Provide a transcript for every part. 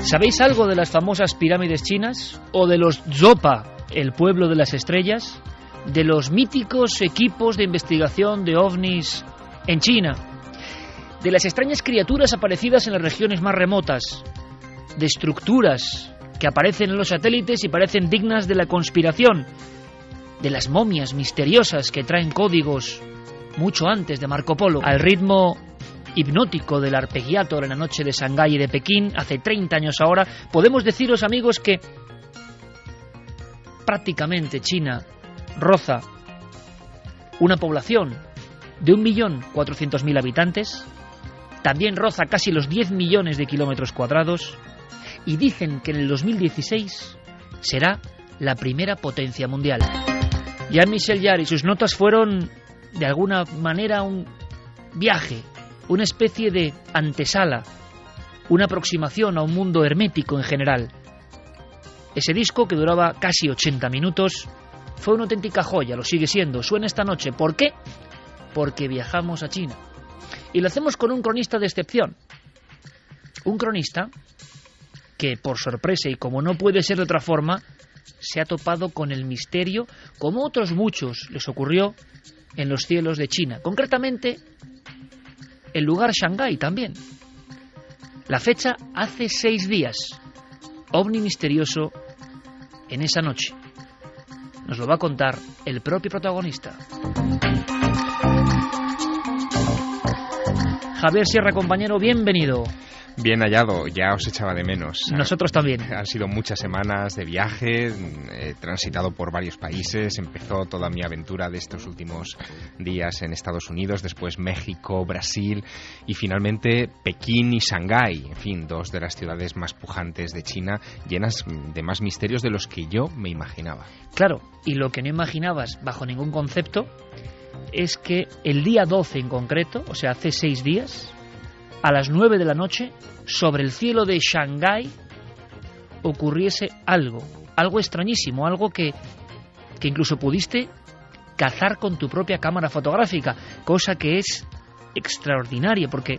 ¿Sabéis algo de las famosas pirámides chinas? ¿O de los Zopa, el pueblo de las estrellas? ¿De los míticos equipos de investigación de ovnis en China? ¿De las extrañas criaturas aparecidas en las regiones más remotas? ¿De estructuras que aparecen en los satélites y parecen dignas de la conspiración? ¿De las momias misteriosas que traen códigos mucho antes de Marco Polo? Al ritmo hipnótico del arpeggiato en la noche de Shanghái y de Pekín, hace 30 años ahora, podemos deciros, amigos, que prácticamente China roza una población de 1.400.000 habitantes, también roza casi los 10 millones de kilómetros cuadrados, y dicen que en el 2016 será la primera potencia mundial. Jean-Michel Jarre y sus notas fueron, de alguna manera, un viaje, una especie de antesala, una aproximación a un mundo hermético en general. Ese disco, que duraba casi 80 minutos, fue una auténtica joya, lo sigue siendo. Suena esta noche. ¿Por qué? Porque viajamos a China. Y lo hacemos con un cronista de excepción. Un cronista que, por sorpresa y como no puede ser de otra forma, se ha topado con el misterio, como otros muchos les ocurrió en los cielos de China. Concretamente, el lugar Shanghái también. La fecha hace 6 días. Ovni misterioso en esa noche. Nos lo va a contar el propio protagonista. Javier Sierra, compañero, bienvenido. Bien hallado, ya os echaba de menos. Nosotros también. Han sido muchas semanas de viaje, he transitado por varios países, empezó toda mi aventura de estos últimos días en Estados Unidos, después México, Brasil y finalmente Pekín y Shanghái, en fin, 2 de las ciudades más pujantes de China, llenas de más misterios de los que yo me imaginaba. Claro, y lo que no imaginabas bajo ningún concepto es que el día 12 en concreto, o sea, hace 6 días, a las 9 de la noche, sobre el cielo de Shanghái ocurriese algo extrañísimo, algo que incluso pudiste cazar con tu propia cámara fotográfica, cosa que es extraordinaria porque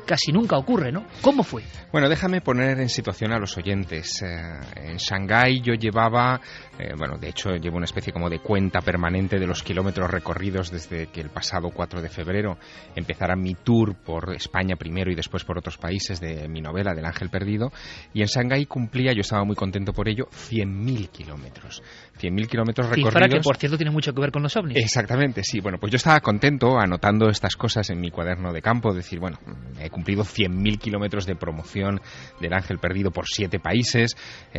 casi nunca ocurre, ¿no? ¿Cómo fue? Bueno, déjame poner en situación a los oyentes. En Shanghái yo llevaba, de hecho llevo una especie como de cuenta permanente de los kilómetros recorridos desde que el pasado 4 de febrero empezara mi tour por España primero y después por otros países de mi novela del Ángel Perdido, y en Shanghái cumplía, yo estaba muy contento por ello, 100.000 kilómetros. 100.000 kilómetros recorridos. Cifra que, por cierto, tiene mucho que ver con los ovnis. Exactamente, sí. Bueno, pues yo estaba contento anotando estas cosas en mi cuaderno de campo, decir, bueno, he cumplido 100.000 kilómetros de promoción del Ángel Perdido por 7 países,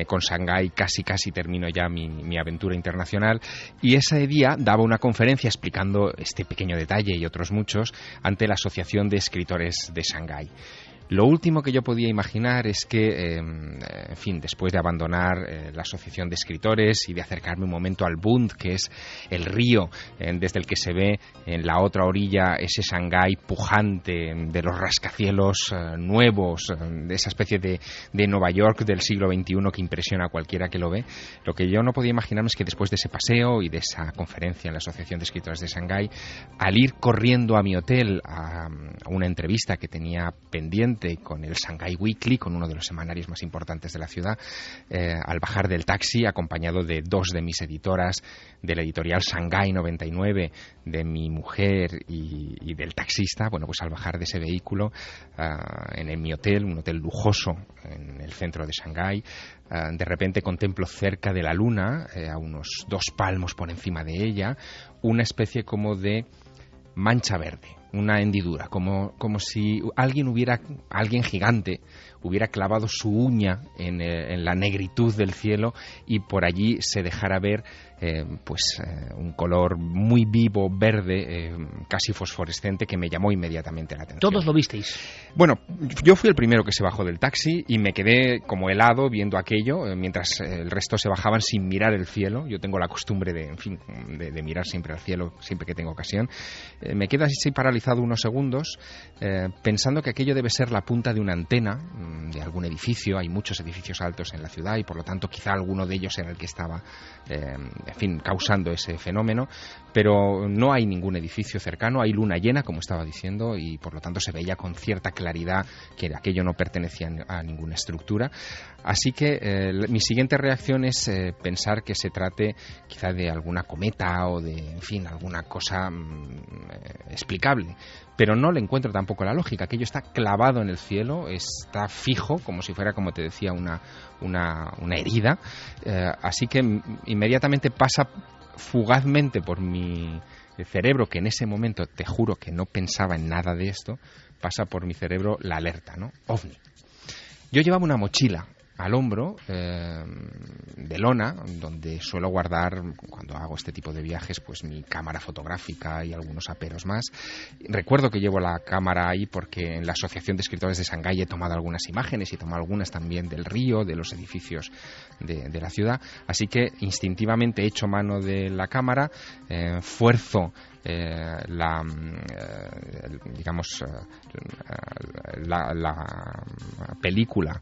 con Shanghái casi termino ya mi aventura internacional, y ese día daba una conferencia explicando este pequeño detalle y otros muchos ante la Asociación de Escritores de Shanghái. Lo último que yo podía imaginar es que, en fin, después de abandonar la Asociación de Escritores y de acercarme un momento al Bund, que es el río desde el que se ve en la otra orilla ese Shanghái pujante de los rascacielos nuevos, de esa especie de Nueva York del siglo XXI que impresiona a cualquiera que lo ve, lo que yo no podía imaginarme es que después de ese paseo y de esa conferencia en la Asociación de Escritores de Shanghái, al ir corriendo a mi hotel a una entrevista que tenía pendiente con el Shanghai Weekly, con uno de los semanarios más importantes de la ciudad, al bajar del taxi, acompañado de 2 de mis editoras, de la editorial Shanghai 99, de mi mujer y del taxista, bueno, pues al bajar de ese vehículo en mi hotel, un hotel lujoso en el centro de Shanghái, de repente contemplo cerca de la luna, a unos 2 palmos por encima de ella, una especie como de mancha verde, una hendidura, como si alguien gigante hubiera clavado su uña en la negritud del cielo y por allí se dejara ver un color muy vivo, verde, casi fosforescente, que me llamó inmediatamente la atención. ¿Todos lo visteis? Bueno, yo fui el primero que se bajó del taxi y me quedé como helado viendo aquello, mientras el resto se bajaban sin mirar el cielo. Yo tengo la costumbre de mirar siempre al cielo, siempre que tengo ocasión. Me quedo así paralizado unos segundos, pensando que aquello debe ser la punta de una antena algún edificio. Hay muchos edificios altos en la ciudad y por lo tanto quizá alguno de ellos era el que estaba causando ese fenómeno, pero no hay ningún edificio cercano. Hay luna llena, como estaba diciendo, y por lo tanto se veía con cierta claridad que aquello no pertenecía a ninguna estructura. Así que mi siguiente reacción es pensar que se trate quizá de alguna cometa o de, en fin, alguna cosa explicable. Pero no le encuentro tampoco la lógica. Aquello está clavado en el cielo, está fijo, como si fuera, como te decía, una herida. Así que inmediatamente pasa fugazmente por mi cerebro, que en ese momento, te juro que no pensaba en nada de esto, pasa por mi cerebro la alerta, ¿no? OVNI. Yo llevaba una mochila al hombro de lona, donde suelo guardar, cuando hago este tipo de viajes, pues mi cámara fotográfica y algunos aperos más. Recuerdo que llevo la cámara ahí porque en la Asociación de Escritores de Shanghái he tomado algunas imágenes y he tomado algunas también del río, de los edificios de la ciudad, así que instintivamente he hecho mano de la cámara, fuerzo la película,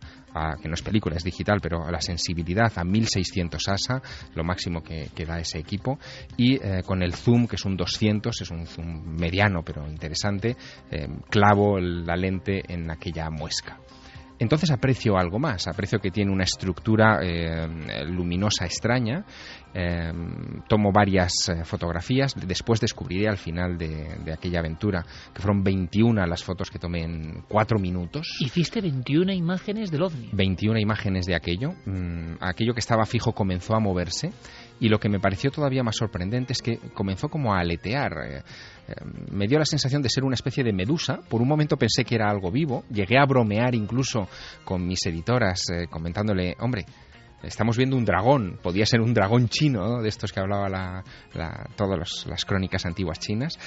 que no es película, es digital, pero la sensibilidad a 1600 ASA, lo máximo que da ese equipo, y con el zoom, que es un 200, es un zoom mediano pero interesante, clavo la lente en aquella muesca. Entonces aprecio algo más, aprecio que tiene una estructura luminosa extraña. Tomo varias fotografías, después descubriré al final de aquella aventura que fueron 21 las fotos que tomé en 4 minutos. ¿Hiciste 21 imágenes del OVNI? 21 imágenes de aquello. Aquello que estaba fijo comenzó a moverse, y lo que me pareció todavía más sorprendente es que comenzó como a aletear. Me dio la sensación de ser una especie de medusa. Por un momento pensé que era algo vivo. Llegué a bromear incluso con mis editoras, comentándole, hombre, estamos viendo un dragón, podía ser un dragón chino, ¿no?, de estos que hablaba todas las crónicas antiguas chinas.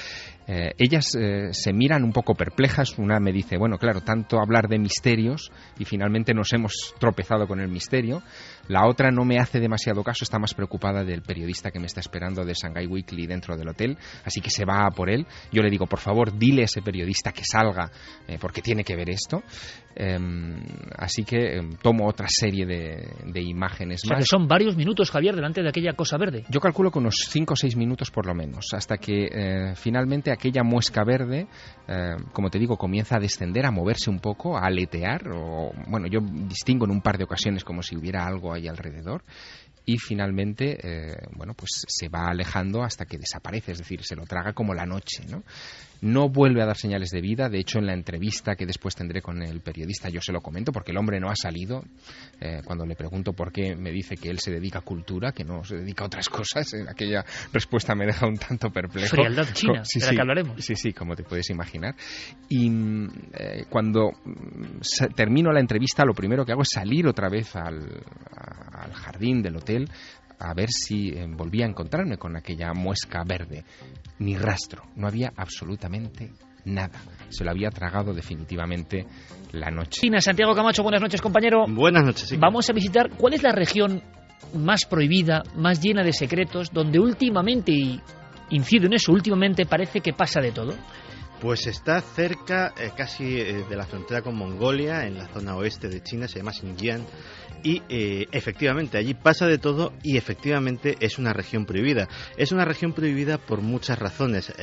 Ellas se miran un poco perplejas. Una me dice, bueno, claro, tanto hablar de misterios y finalmente nos hemos tropezado con el misterio. La otra no me hace demasiado caso, está más preocupada del periodista que me está esperando de Shanghai Weekly dentro del hotel, así que se va a por él. Yo le digo, por favor, dile a ese periodista que salga, porque tiene que ver esto. Así que tomo otra serie de imágenes más. O sea, que son varios minutos, Javier, delante de aquella cosa verde. Yo calculo que unos 5 o 6 minutos por lo menos, hasta que finalmente aquella muesca verde, como te digo, comienza a descender, a moverse un poco, a aletear, bueno, yo distingo en un par de ocasiones como si hubiera algo ahí alrededor, y finalmente pues se va alejando hasta que desaparece, es decir, se lo traga como la noche, ¿no? No vuelve a dar señales de vida. De hecho, en la entrevista que después tendré con el periodista yo se lo comento, porque el hombre no ha salido. Cuando le pregunto por qué, me dice que él se dedica a cultura, que no se dedica a otras cosas. Aquella respuesta me deja un tanto perplejo. Frialdad china, de la que hablaremos. Sí, como te puedes imaginar. Y cuando termino la entrevista, lo primero que hago es salir otra vez al jardín del hotel a ver si volvía a encontrarme con aquella muesca verde. Ni rastro, no había absolutamente nada. Se lo había tragado definitivamente la noche. China, Santiago Camacho, buenas noches, compañero. Buenas noches, sí. Vamos a visitar, ¿cuál es la región más prohibida, más llena de secretos, donde últimamente, y incido en eso, últimamente parece que pasa de todo? Pues está cerca, casi de la frontera con Mongolia, en la zona oeste de China, se llama Xinjiang. Y efectivamente, allí pasa de todo y efectivamente es una región prohibida. Es una región prohibida por muchas razones.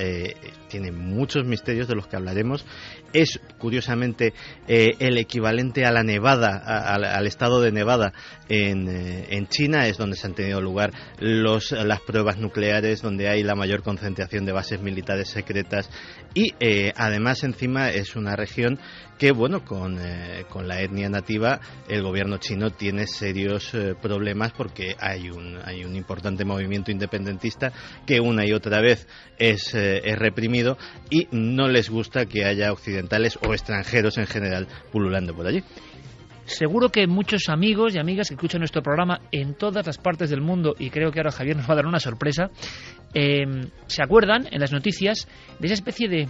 Tiene muchos misterios de los que hablaremos. Es, curiosamente, el equivalente a la Nevada, al estado de Nevada en China. Es donde se han tenido lugar las pruebas nucleares, donde hay la mayor concentración de bases militares secretas. Y además, encima, es una región que, bueno, con la etnia nativa, el gobierno chino tiene serios problemas porque hay un importante movimiento independentista que una y otra vez es reprimido y no les gusta que haya occidentales o extranjeros en general pululando por allí. Seguro que muchos amigos y amigas que escuchan nuestro programa en todas las partes del mundo, y creo que ahora Javier nos va a dar una sorpresa, se acuerdan en las noticias de esa especie de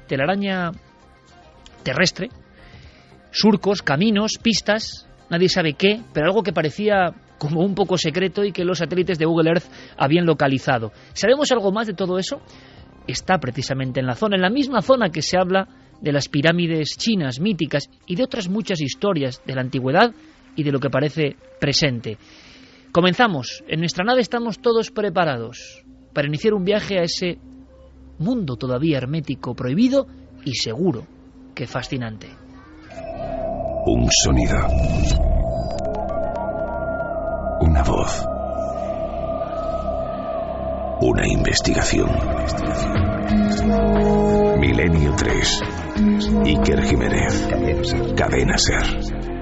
telaraña terrestre, surcos, caminos, pistas, nadie sabe qué, pero algo que parecía como un poco secreto y que los satélites de Google Earth habían localizado. ¿Sabemos algo más de todo eso? Está precisamente en la misma zona que se habla de las pirámides chinas míticas y de otras muchas historias de la antigüedad y de lo que parece presente. Comenzamos. En nuestra nave estamos todos preparados para iniciar un viaje a ese mundo todavía hermético, prohibido y seguro que fascinante. Un sonido. Una voz. Una investigación. Milenio 3. Iker Jiménez. Cadena SER.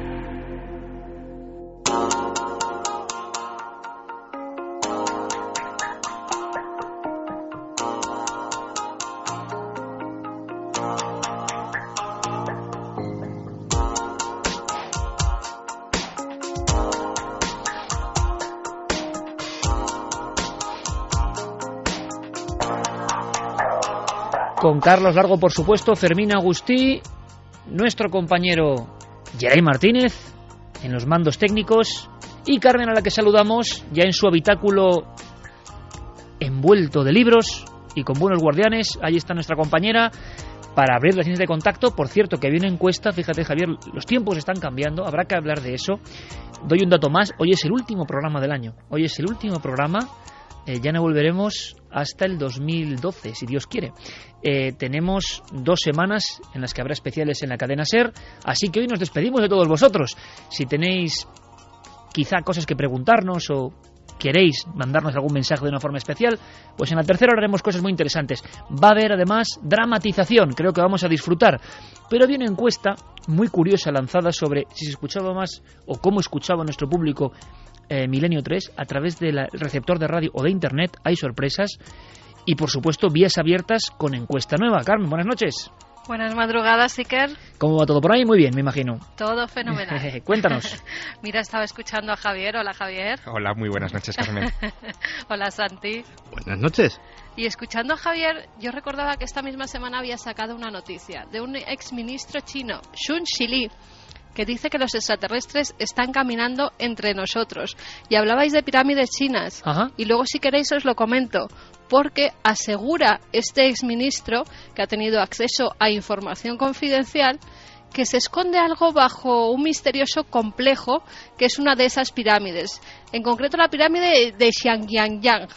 Con Carlos Largo, por supuesto, Fermín Agustí, nuestro compañero Geray Martínez en los mandos técnicos y Carmen, a la que saludamos ya en su habitáculo envuelto de libros y con buenos guardianes. Ahí está nuestra compañera para abrir las líneas de contacto. Por cierto, que había una encuesta, fíjate, Javier, los tiempos están cambiando, habrá que hablar de eso. Doy un dato más, hoy es el último programa del año, hoy es el último programa. Ya no volveremos hasta el 2012, si Dios quiere. Tenemos 2 semanas en las que habrá especiales en la cadena SER, así que hoy nos despedimos de todos vosotros. Si tenéis quizá cosas que preguntarnos o queréis mandarnos algún mensaje de una forma especial, pues en la tercera hora haremos cosas muy interesantes. Va a haber además dramatización, creo que vamos a disfrutar. Pero había una encuesta muy curiosa lanzada sobre si se escuchaba más o cómo escuchaba nuestro público Milenio 3 a través del receptor de radio o de internet. Hay sorpresas y por supuesto vías abiertas con encuesta nueva. Carmen, buenas noches. Buenas madrugadas, Iker. ¿Cómo va todo por ahí? Muy bien, me imagino. Todo fenomenal. Cuéntanos. Mira, estaba escuchando a Javier. Hola, Javier. Hola, muy buenas noches, Carmen. Hola, Santi. Buenas noches. Y escuchando a Javier, yo recordaba que esta misma semana había sacado una noticia de un exministro chino, Sun Xili, que dice que los extraterrestres están caminando entre nosotros. Y hablabais de pirámides chinas. Ajá. Y luego, si queréis, os lo comento. Porque asegura este exministro, que ha tenido acceso a información confidencial, que se esconde algo bajo un misterioso complejo que es una de esas pirámides. En concreto, la pirámide de Xiangyang.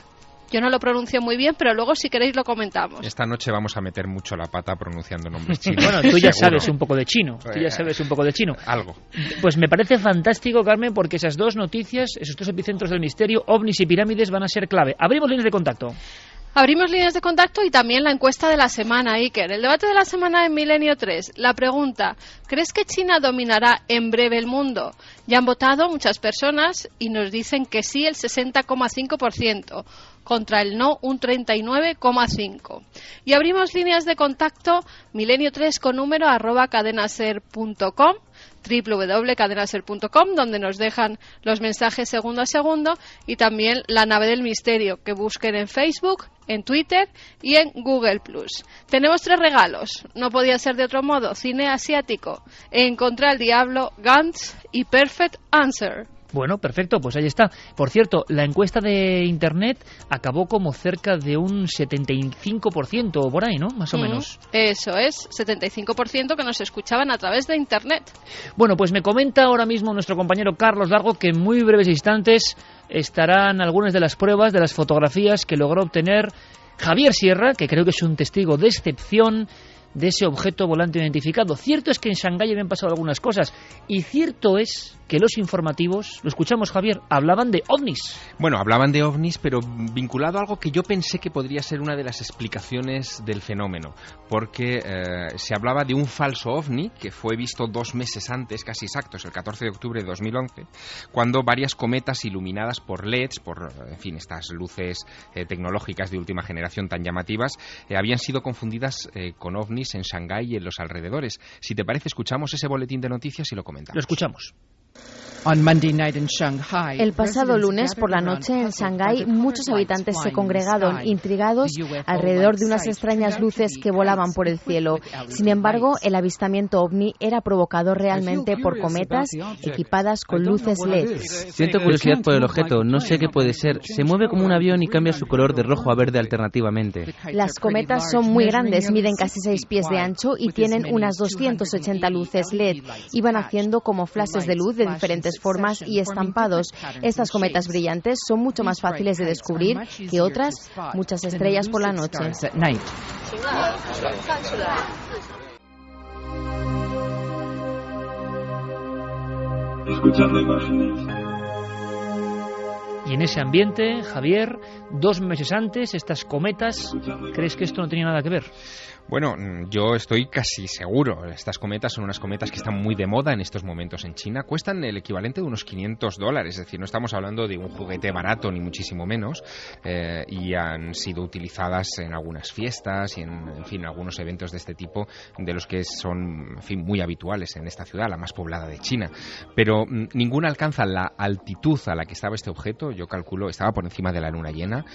Yo no lo pronuncio muy bien, pero luego, si queréis, lo comentamos. Esta noche vamos a meter mucho la pata pronunciando nombres chinos. Bueno, tú ya seguro. sabes un poco de chino. Algo. Pues me parece fantástico, Carmen, porque esas 2 noticias, esos 2 epicentros del misterio, ovnis y pirámides, van a ser clave. Abrimos líneas de contacto. Abrimos líneas de contacto y también la encuesta de la semana, Iker. El debate de la semana en Milenio 3. La pregunta, ¿crees que China dominará en breve el mundo? Ya han votado muchas personas y nos dicen que sí el 60,5%, contra el no un 39,5%. Y abrimos líneas de contacto Milenio 3 con número @cadenaser.com, www.cadenaser.com, donde nos dejan los mensajes segundo a segundo, y también la nave del misterio, que busquen en Facebook, en Twitter y en Google+. Tenemos 3 regalos, no podía ser de otro modo: cine asiático, Encontré al diablo, Gantz y Perfect Answer. Bueno, perfecto, pues ahí está. Por cierto, la encuesta de Internet acabó como cerca de un 75% o por ahí, ¿no? Más o menos. Eso es, 75% que nos escuchaban a través de Internet. Bueno, pues me comenta ahora mismo nuestro compañero Carlos Largo que en muy breves instantes estarán algunas de las pruebas, de las fotografías que logró obtener Javier Sierra, que creo que es un testigo de excepción de ese objeto volante identificado. Cierto es que en Shanghái habían pasado algunas cosas, y cierto es que los informativos, lo escuchamos, Javier, hablaban de ovnis. Bueno, hablaban de ovnis, pero vinculado a algo que yo pensé que podría ser una de las explicaciones del fenómeno, porque se hablaba de un falso ovni que fue visto 2 meses antes, casi exactos, el 14 de octubre de 2011, cuando varias cometas iluminadas por LEDs, por, en fin, estas luces tecnológicas de última generación tan llamativas, habían sido confundidas con ovnis en Shanghái y en los alrededores. Si te parece, escuchamos ese boletín de noticias y lo comentamos. Lo escuchamos. El pasado lunes por la noche en Shanghái, muchos habitantes se congregaron intrigados alrededor de unas extrañas luces que volaban por el cielo. Sin embargo, el avistamiento ovni era provocado realmente por cometas equipadas con luces LED. Siento curiosidad por el objeto, no sé qué puede ser. Se mueve como un avión y cambia su color de rojo a verde alternativamente. Las cometas son muy grandes, miden casi 6 pies de ancho y tienen unas 280 luces LED. Iban haciendo como flashes de luz de diferentes formas y estampados. Estas cometas brillantes son mucho más fáciles de descubrir que otras muchas estrellas por la noche. Escuchando imágenes. Y en ese ambiente, Javier, 2 meses antes, estas cometas, ¿crees que esto no tenía nada que ver? Bueno, yo estoy casi seguro. Estas cometas son unas cometas que están muy de moda en estos momentos en China. Cuestan el equivalente de unos $500, es decir, no estamos hablando de un juguete barato ni muchísimo menos, y han sido utilizadas en algunas fiestas y en fin, algunos eventos de este tipo, de los que son, en fin, muy habituales en esta ciudad, la más poblada de China. Pero ninguna alcanza la altitud a la que estaba este objeto. Yo calculo, estaba por encima de la luna llena,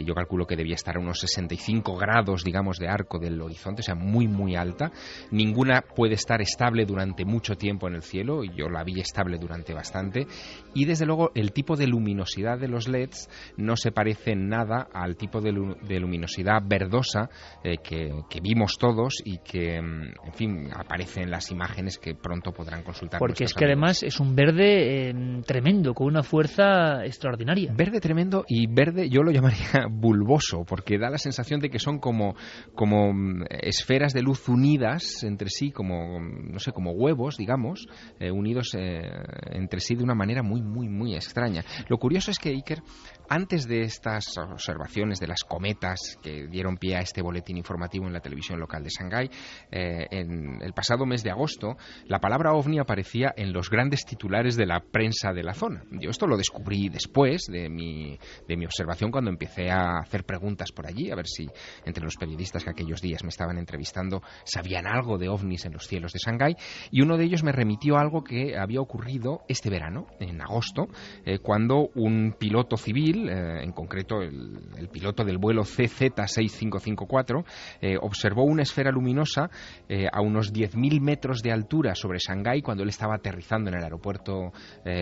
yo calculo que debía estar a unos 65 grados, digamos, de arco del horizonte, o sea, muy muy alta. Ninguna puede estar estable durante mucho tiempo en el cielo, y yo la vi estable durante bastante, y desde luego el tipo de luminosidad de los LEDs no se parece en nada al tipo de luminosidad verdosa que vimos todos y que, en fin, aparece en las imágenes que pronto podrán consultar. Porque es que amigos. Además es un verde tremendo, con una fuerza extraordinaria. Verde tremendo, y verde yo lo llamaría bulboso, porque da la sensación de que son como esferas de luz unidas entre sí, como, no sé, como huevos, digamos, unidos entre sí de una manera muy, muy, muy extraña. Lo curioso es que, Iker, antes de estas observaciones de las cometas que dieron pie a este boletín informativo en la televisión local de Shanghái, en el pasado mes de agosto, la palabra ovni aparecía en los grandes titulares de la prensa de la zona. Yo esto lo descubrí después de mi observación, cuando empecé a hacer preguntas por allí, a ver si entre los periodistas que aquellos días me estaban entrevistando sabían algo de ovnis en los cielos de Shanghái, y uno de ellos me remitió a algo que había ocurrido este verano, en agosto, cuando un piloto civil, en concreto el piloto del vuelo CZ6554, observó una esfera luminosa a unos 10.000 metros de altura sobre Shanghái cuando él estaba aterrizando en el aeropuerto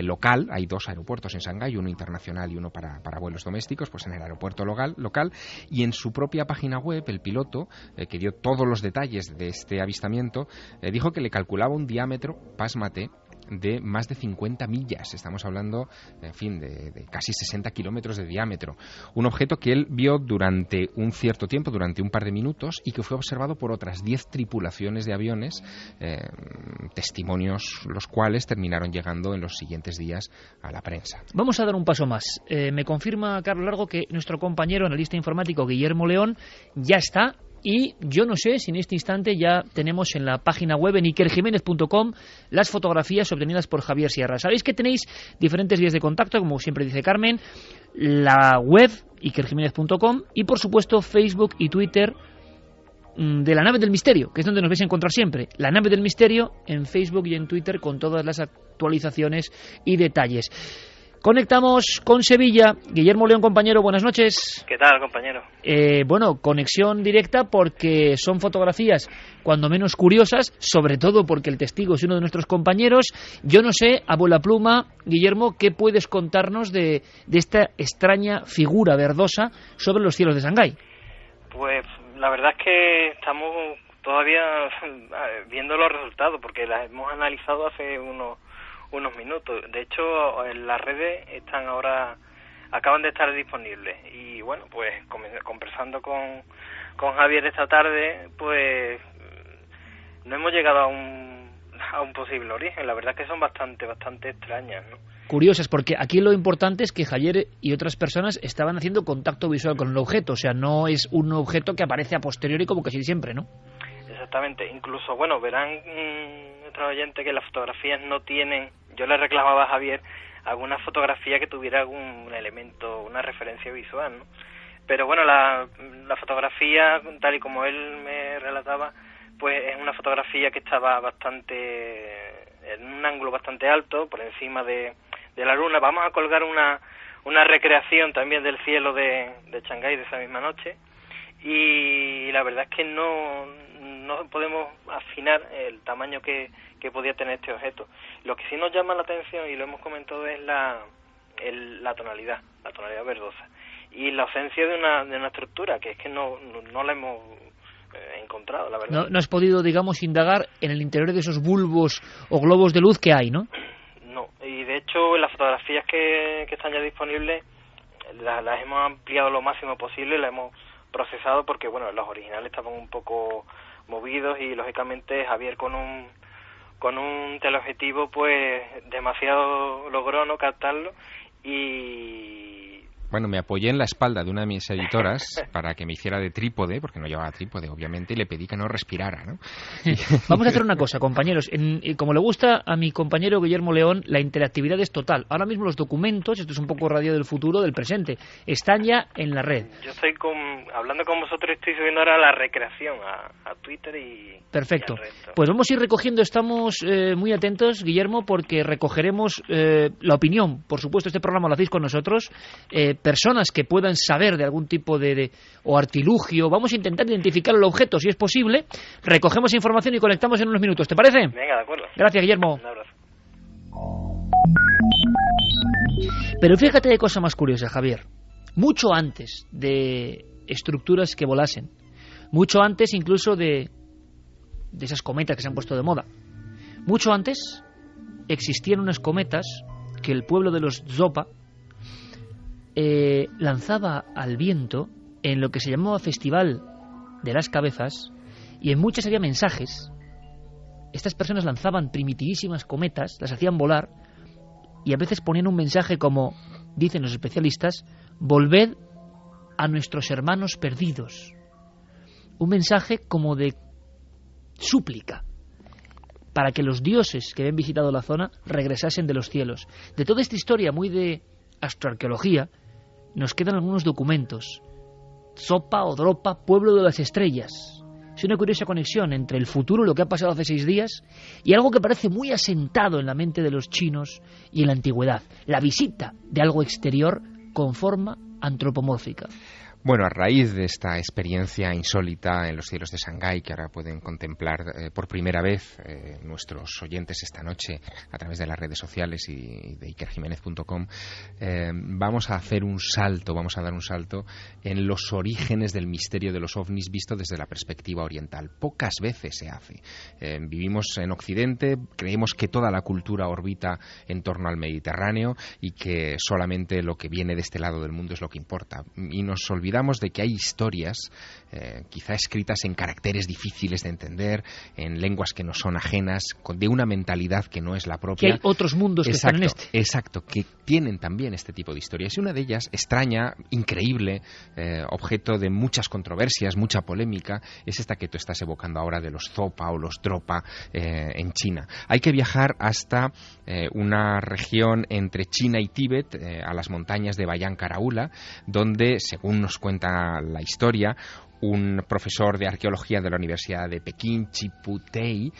local. Hay 2 aeropuertos en Shanghái, uno internacional y uno para vuelos domésticos, pues en el aeropuerto local, y en su propia página web el piloto, que dio todos los detalles de este avistamiento, dijo que le calculaba un diámetro, pásmate, de más de 50 millas. Estamos hablando, en fin, de casi 60 kilómetros de diámetro. Un objeto que él vio durante un cierto tiempo, durante un par de minutos, y que fue observado por otras 10 tripulaciones de aviones, testimonios los cuales terminaron llegando en los siguientes días a la prensa. Vamos a dar un paso más. Me confirma Carlos Largo que nuestro compañero analista informático Guillermo León ya está. Y yo no sé si en este instante ya tenemos en la página web, en ikerjimenez.com, las fotografías obtenidas por Javier Sierra. Sabéis que tenéis diferentes vías de contacto, como siempre dice Carmen, la web, ikerjimenez.com, y por supuesto Facebook y Twitter de La Nave del Misterio, que es donde nos vais a encontrar siempre. La Nave del Misterio en Facebook y en Twitter, con todas las actualizaciones y detalles. Conectamos con Sevilla. Guillermo León, compañero, buenas noches. ¿Qué tal, compañero? Bueno, conexión directa porque son fotografías cuando menos curiosas, sobre todo porque el testigo es uno de nuestros compañeros. Yo no sé, a bola pluma, Guillermo, ¿qué puedes contarnos de esta extraña figura verdosa sobre los cielos de Shanghái? Pues la verdad es que estamos todavía viendo los resultados, porque las hemos analizado hace unos minutos. De hecho, en las redes acaban de estar disponibles, y bueno, pues conversando con Javier esta tarde, pues no hemos llegado a un posible origen. La verdad es que son bastante extrañas, ¿no? Curiosas, porque aquí lo importante es que Javier y otras personas estaban haciendo contacto visual con el objeto, o sea, no es un objeto que aparece a posteriori como casi siempre, ¿no? Exactamente. Incluso, bueno, verán nuestros oyentes que las fotografías no tienen. Yo le reclamaba a Javier alguna fotografía que tuviera algún elemento, una referencia visual, ¿no? Pero bueno, la fotografía, tal y como él me relataba, pues es una fotografía que estaba bastante en un ángulo bastante alto, por encima de la Luna. Vamos a colgar una recreación también del cielo de Shanghái de esa misma noche, y la verdad es que no podemos afinar el tamaño que podía tener este objeto. Lo que sí nos llama la atención, y lo hemos comentado, es la tonalidad verdosa, y la ausencia de una estructura, que es que no la hemos encontrado, la verdad. No has podido, digamos, indagar en el interior de esos bulbos o globos de luz que hay, ¿no? No, y de hecho las fotografías que están ya disponibles las hemos ampliado lo máximo posible, las hemos procesado, porque bueno, los originales estaban un poco movidos, y lógicamente Javier con un teleobjetivo pues demasiado logró no captarlo, y bueno, me apoyé en la espalda de una de mis editoras para que me hiciera de trípode, porque no llevaba trípode, obviamente, y le pedí que no respirara, ¿no? Vamos a hacer una cosa, compañeros. Como le gusta a mi compañero Guillermo León, la interactividad es total. Ahora mismo los documentos, esto es un poco radio del futuro, del presente, están ya en la red. Yo estoy hablando con vosotros, estoy subiendo ahora la recreación a Twitter y... Perfecto. Y al resto. Pues vamos a ir recogiendo, estamos muy atentos, Guillermo, porque recogeremos la opinión. Por supuesto, este programa lo hacéis con nosotros. Personas que puedan saber de algún tipo o artilugio. Vamos a intentar identificar el objeto, si es posible. Recogemos información y conectamos en unos minutos. ¿Te parece? Venga, de acuerdo. Gracias, Guillermo. Un abrazo. Pero fíjate de cosa más curiosa, Javier. Mucho antes de estructuras que volasen, mucho antes incluso de esas cometas que se han puesto de moda, mucho antes existían unas cometas que el pueblo de los Zopa lanzaba al viento en lo que se llamaba Festival de las Cabezas, y en muchas había mensajes. Estas personas lanzaban primitivísimas cometas, las hacían volar, y a veces ponían un mensaje como, dicen los especialistas, volved a nuestros hermanos perdidos. Un mensaje como de súplica para que los dioses que habían visitado la zona regresasen de los cielos. De toda esta historia muy de astroarqueología nos quedan algunos documentos. Zopa o Dropa, pueblo de las estrellas. Es una curiosa conexión entre el futuro, lo que ha pasado hace 6 días, y algo que parece muy asentado en la mente de los chinos y en la antigüedad. La visita de algo exterior con forma antropomórfica. Bueno, a raíz de esta experiencia insólita en los cielos de Shanghái, que ahora pueden contemplar por primera vez nuestros oyentes esta noche a través de las redes sociales y de ikerjimenez.com, vamos a dar un salto en los orígenes del misterio de los ovnis visto desde la perspectiva oriental. Pocas veces se hace. Vivimos en Occidente, creemos que toda la cultura orbita en torno al Mediterráneo y que solamente lo que viene de este lado del mundo es lo que importa. Y nos olvidamos de que hay historias, quizá escritas en caracteres difíciles de entender, en lenguas que nos son ajenas, de una mentalidad que no es la propia. Que hay otros mundos que están en este. Exacto, que tienen también este tipo de historias. Y una de ellas, extraña, increíble, objeto de muchas controversias, mucha polémica, es esta que tú estás evocando ahora de los Zopa o los Dropa en China. Hay que viajar hasta una región entre China y Tíbet, a las montañas de Bayan Karaula, donde, según nos cuenta la historia, un profesor de arqueología de la Universidad de Pekín, Chipu Tei,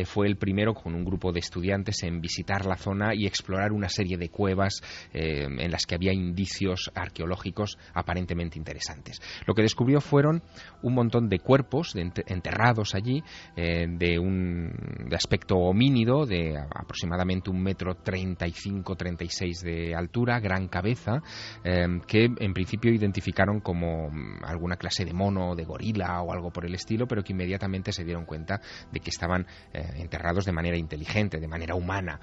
fue el primero con un grupo de estudiantes en visitar la zona y explorar una serie de cuevas en las que había indicios arqueológicos aparentemente interesantes. Lo que descubrió fueron un montón de cuerpos enterrados allí, de aspecto homínido, de aproximadamente 1,35 m de altura, gran cabeza, que en principio identificaron como alguna clase de mono, de gorila o algo por el estilo, pero que inmediatamente se dieron cuenta de que estaban enterrados de manera inteligente, de manera humana.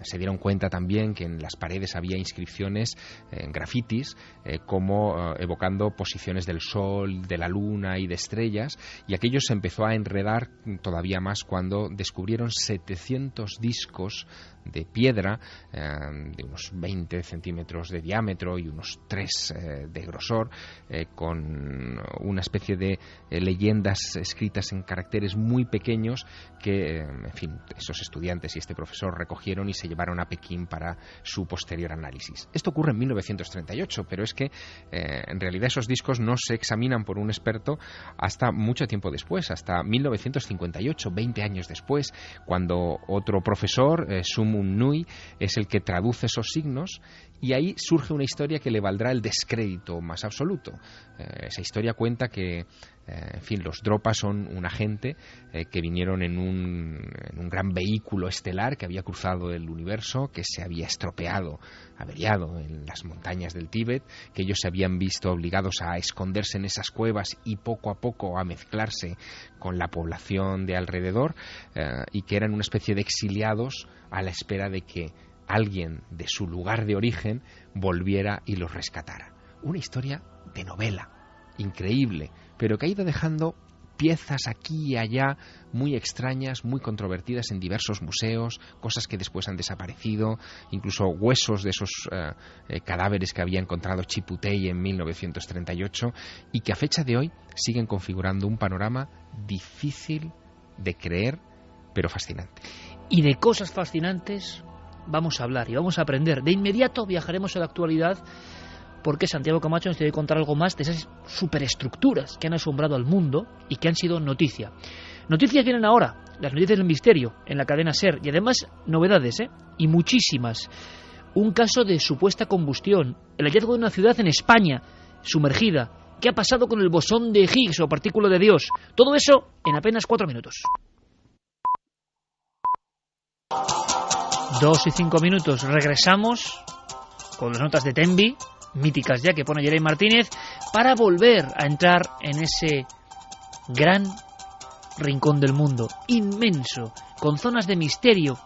Se dieron cuenta también que en las paredes había inscripciones, grafitis, como evocando posiciones del sol, de la luna y de estrellas, y aquello se empezó a enredar todavía más cuando descubrieron 700 discos piedra de unos 20 centímetros de diámetro y unos 3 de grosor, con una especie de leyendas escritas en caracteres muy pequeños que, en fin, esos estudiantes y este profesor recogieron y se llevaron a Pekín para su posterior análisis. Esto ocurre en 1938, pero es que en realidad esos discos no se examinan por un experto hasta mucho tiempo después, hasta 1958, 20 años después, cuando otro profesor, Sumun Nui, es el que traduce esos signos, y ahí surge una historia que le valdrá el descrédito más absoluto. Esa historia cuenta que, en fin, los Dropa son un agente que vinieron en un gran vehículo estelar que había cruzado el universo, que se había estropeado, averiado en las montañas del Tíbet, que ellos se habían visto obligados a esconderse en esas cuevas y poco a poco a mezclarse con la población de alrededor, y que eran una especie de exiliados a la espera de que alguien de su lugar de origen volviera y los rescatara. Una historia de novela, increíble, pero que ha ido dejando piezas aquí y allá muy extrañas, muy controvertidas en diversos museos, cosas que después han desaparecido, incluso huesos de esos cadáveres que había encontrado Chiputey en 1938, y que a fecha de hoy siguen configurando un panorama difícil de creer, pero fascinante. Y de cosas fascinantes vamos a hablar y vamos a aprender. De inmediato viajaremos a la actualidad, porque Santiago Camacho nos tiene que contar algo más de esas superestructuras que han asombrado al mundo y que han sido noticia. Noticias vienen ahora, las noticias del misterio en la cadena SER, y además novedades, y muchísimas. Un caso de supuesta combustión, el hallazgo de una ciudad en España sumergida. ¿Qué ha pasado con el bosón de Higgs o partícula de Dios? Todo eso en apenas 4 minutos. 2 y 5 minutos, regresamos con las notas de Tembi, míticas ya, que pone Jeremy Martínez, para volver a entrar en ese gran rincón del mundo, inmenso, con zonas de misterio.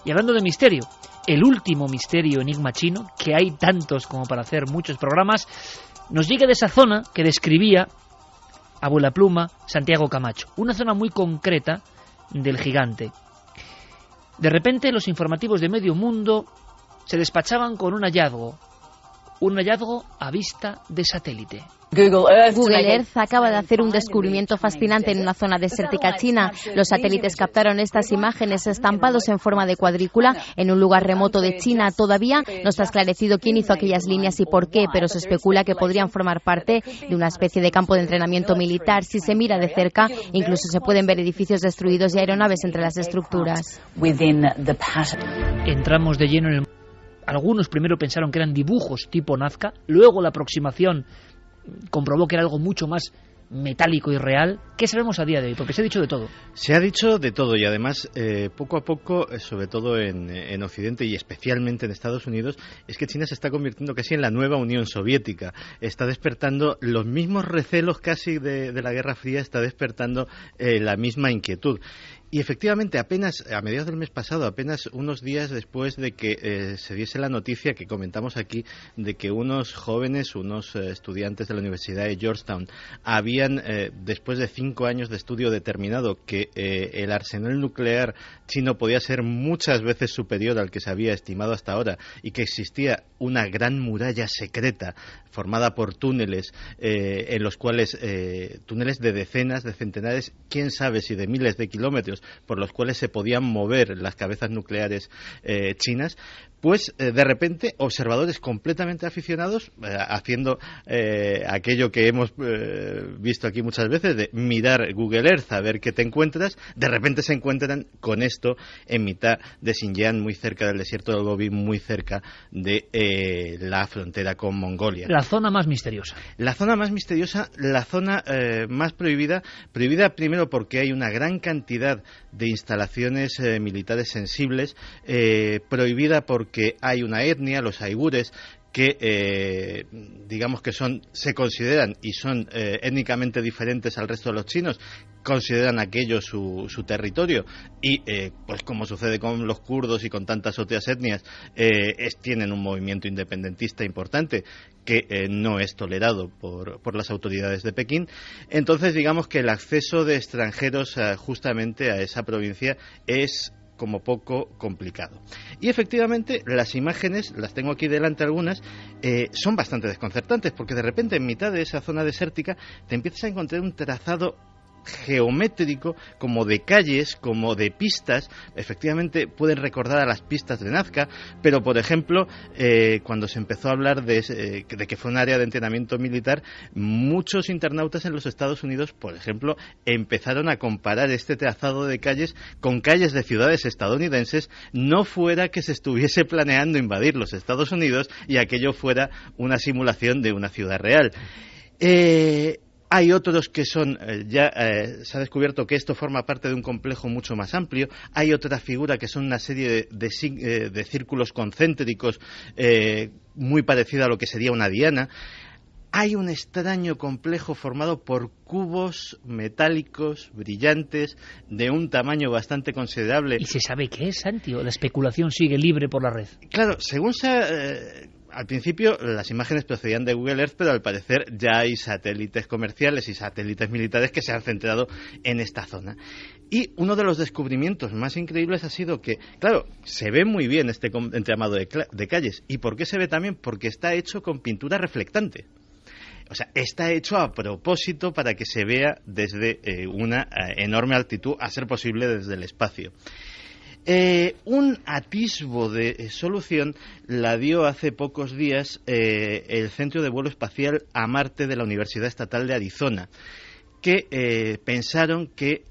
Y hablando de misterio, el último misterio enigma chino, que hay tantos como para hacer muchos programas, nos llega de esa zona que describía Abuela Pluma Santiago Camacho, una zona muy concreta del gigante. De repente los informativos de medio mundo se despachaban con un hallazgo a vista de satélite. Google Earth acaba de hacer un descubrimiento fascinante en una zona desértica china. Los satélites captaron estas imágenes estampados en forma de cuadrícula en un lugar remoto de China. Todavía no está esclarecido quién hizo aquellas líneas y por qué, pero se especula que podrían formar parte de una especie de campo de entrenamiento militar. Si se mira de cerca, incluso se pueden ver edificios destruidos y aeronaves entre las estructuras. Entramos de lleno en el... Algunos primero pensaron que eran dibujos tipo Nazca, luego la aproximación comprobó que era algo mucho más metálico y real. ¿Qué sabemos a día de hoy? Porque se ha dicho de todo. Se ha dicho de todo, y además poco a poco, sobre todo en Occidente y especialmente en Estados Unidos, es que China se está convirtiendo casi en la nueva Unión Soviética. Está despertando los mismos recelos casi de la Guerra Fría, está despertando la misma inquietud. Y efectivamente, apenas a mediados del mes pasado, apenas unos días después de que se diese la noticia que comentamos aquí, de que unos jóvenes, unos estudiantes de la Universidad de Georgetown, habían, después de 5 años de estudio, determinado que el arsenal nuclear chino podía ser muchas veces superior al que se había estimado hasta ahora, y que existía una gran muralla secreta formada por túneles, en los cuales, túneles de decenas, de centenares, quién sabe si de miles de kilómetros, por los cuales se podían mover las cabezas nucleares chinas, pues de repente observadores completamente aficionados, haciendo aquello que hemos visto aquí muchas veces, de mirar Google Earth a ver qué te encuentras, de repente se encuentran con esto en mitad de Xinjiang, muy cerca del desierto del Gobi, muy cerca de la frontera con Mongolia. La zona más misteriosa. La zona más misteriosa, la zona más prohibida primero porque hay una gran cantidad de instalaciones militares sensibles, prohibida porque hay una etnia, los uigures, que digamos que se consideran y son étnicamente diferentes al resto de los chinos, consideran aquello su territorio, y pues como sucede con los kurdos y con tantas otras etnias, tienen un movimiento independentista importante que no es tolerado por las autoridades de Pekín. Entonces digamos que el acceso de extranjeros justamente a esa provincia es como poco complicado. Y efectivamente las imágenes, las tengo aquí delante algunas, son bastante desconcertantes, porque de repente en mitad de esa zona desértica te empiezas a encontrar un trazado geométrico, como de calles, como de pistas. Efectivamente pueden recordar a las pistas de Nazca, pero por ejemplo cuando se empezó a hablar de que fue un área de entrenamiento militar, muchos internautas en los Estados Unidos, por ejemplo, empezaron a comparar este trazado de calles con calles de ciudades estadounidenses, no fuera que se estuviese planeando invadir los Estados Unidos y aquello fuera una simulación de una ciudad real. Hay otros que son, se ha descubierto que esto forma parte de un complejo mucho más amplio. Hay otra figura que son una serie de círculos concéntricos muy parecida a lo que sería una diana. Hay un extraño complejo formado por cubos metálicos brillantes de un tamaño bastante considerable. ¿Y se sabe qué es, Santi? ¿O la especulación sigue libre por la red? Claro, según al principio las imágenes procedían de Google Earth, pero al parecer ya hay satélites comerciales y satélites militares que se han centrado en esta zona. Y uno de los descubrimientos más increíbles ha sido que, claro, se ve muy bien este entramado de calles. ¿Y por qué se ve también? Porque está hecho con pintura reflectante. O sea, está hecho a propósito para que se vea desde una enorme altitud, a ser posible desde el espacio. Un atisbo de solución la dio hace pocos días el Centro de Vuelo Espacial a Marte de la Universidad Estatal de Arizona, que pensaron que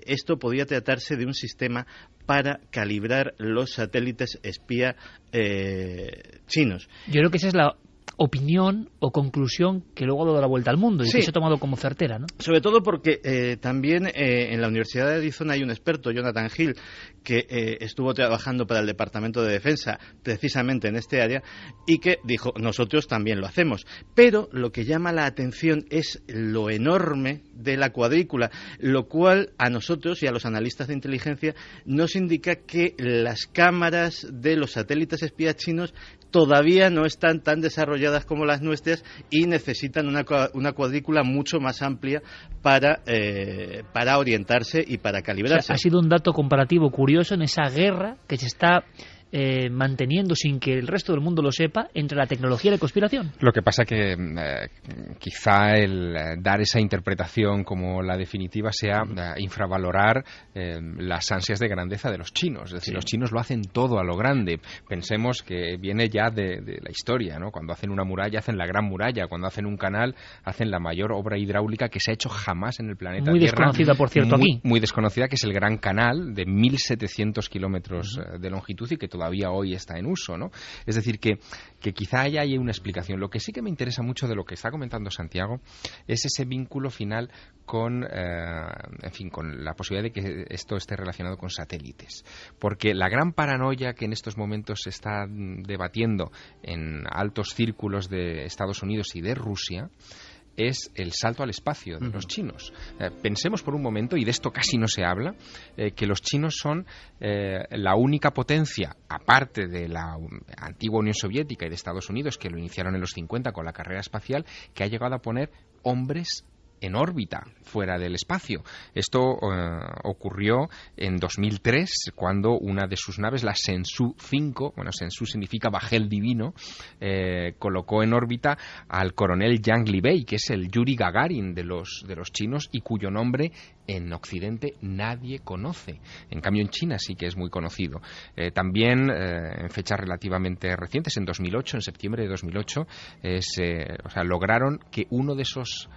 esto podía tratarse de un sistema para calibrar los satélites espía chinos. Yo creo que esa es la opinión o conclusión que luego ha dado la vuelta al mundo y sí, que se ha tomado como certera, ¿no? Sobre todo porque también en la Universidad de Arizona hay un experto, Jonathan Hill, que estuvo trabajando para el Departamento de Defensa precisamente en este área y que dijo, nosotros también lo hacemos. Pero lo que llama la atención es lo enorme de la cuadrícula, lo cual a nosotros y a los analistas de inteligencia nos indica que las cámaras de los satélites espías chinos todavía no están tan desarrolladas como las nuestras y necesitan una cuadrícula mucho más amplia para orientarse y para calibrarse. O sea, ha sido un dato comparativo curioso en esa guerra que se está manteniendo sin que el resto del mundo lo sepa entre la tecnología y la conspiración. Lo que pasa que quizá el dar esa interpretación como la definitiva sea infravalorar las ansias de grandeza de los chinos. Es decir, sí, los chinos lo hacen todo a lo grande. Pensemos que viene ya de la historia, ¿no? Cuando hacen una muralla, hacen la Gran Muralla. Cuando hacen un canal, hacen la mayor obra hidráulica que se ha hecho jamás en el planeta muy Tierra. Desconocida, por cierto, aquí. Muy desconocida, que es el Gran Canal de 1.700 kilómetros de longitud y que todavía hoy está en uso, ¿no? Es decir, que quizá haya una explicación. Lo que sí que me interesa mucho de lo que está comentando Santiago es ese vínculo final con la posibilidad de que esto esté relacionado con satélites. Porque la gran paranoia que en estos momentos se está debatiendo en altos círculos de Estados Unidos y de Rusia es el salto al espacio de los chinos. Pensemos por un momento, y de esto casi no se habla, que los chinos son la única potencia, aparte de la antigua Unión Soviética y de Estados Unidos, que lo iniciaron en los 50 con la carrera espacial, que ha llegado a poner hombres en órbita, fuera del espacio. Esto ocurrió en 2003, cuando una de sus naves, la Shenzhou 5, bueno, Shenzhou significa bajel divino, colocó en órbita al coronel Yang Liwei, que es el Yuri Gagarin de los chinos y cuyo nombre en Occidente nadie conoce. En cambio, en China sí que es muy conocido. También, en fechas relativamente recientes, en 2008, en septiembre de 2008, lograron que uno de esos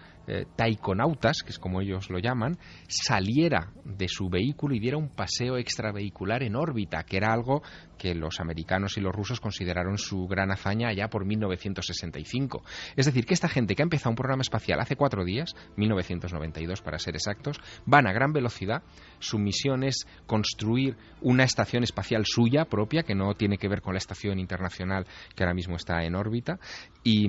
taikonautas, que es como ellos lo llaman, saliera de su vehículo y diera un paseo extravehicular en órbita, que era algo que los americanos y los rusos consideraron su gran hazaña allá por 1965. Es decir, que esta gente que ha empezado un programa espacial hace 4 días, 1992 para ser exactos, van a gran velocidad. Su misión es construir una estación espacial suya propia, que no tiene que ver con la estación internacional que ahora mismo está en órbita, y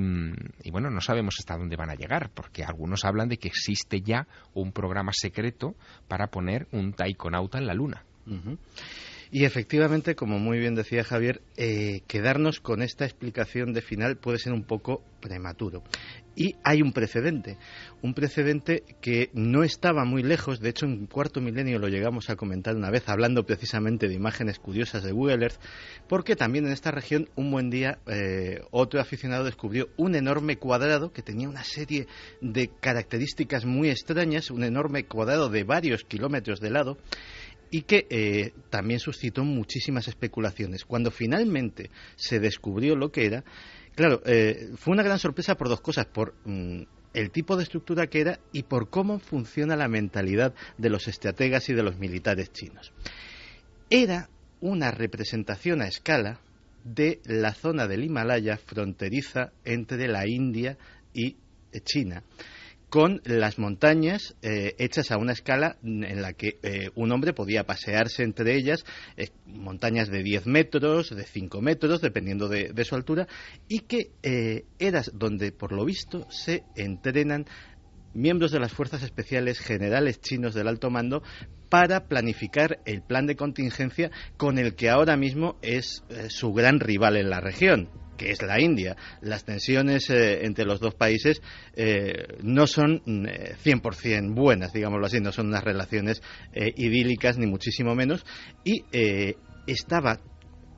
bueno, no sabemos hasta dónde van a llegar, porque algunos hablan de que existe ya un programa secreto para poner un taikonauta en la Luna. Y efectivamente, como muy bien decía Javier, quedarnos con esta explicación de final puede ser un poco prematuro. Y hay un precedente que no estaba muy lejos. De hecho, en Cuarto Milenio lo llegamos a comentar una vez, hablando precisamente de imágenes curiosas de Google Earth, porque también en esta región, un buen día, otro aficionado descubrió un enorme cuadrado que tenía una serie de características muy extrañas, un enorme cuadrado de varios kilómetros de lado, y que también suscitó muchísimas especulaciones. Cuando finalmente se descubrió lo que era, claro, fue una gran sorpresa por dos cosas: por el tipo de estructura que era y por cómo funciona la mentalidad de los estrategas y de los militares chinos. Era una representación a escala de la zona del Himalaya fronteriza entre la India y China, con las montañas hechas a una escala en la que un hombre podía pasearse entre ellas, montañas de 10 metros, de 5 metros, dependiendo de su altura, y que eras donde, por lo visto, se entrenan miembros de las fuerzas especiales, generales chinos del alto mando, para planificar el plan de contingencia con el que ahora mismo es su gran rival en la región, que es la India. Las tensiones entre los dos países no son 100% buenas, digámoslo así, no son unas relaciones idílicas ni muchísimo menos, y estaba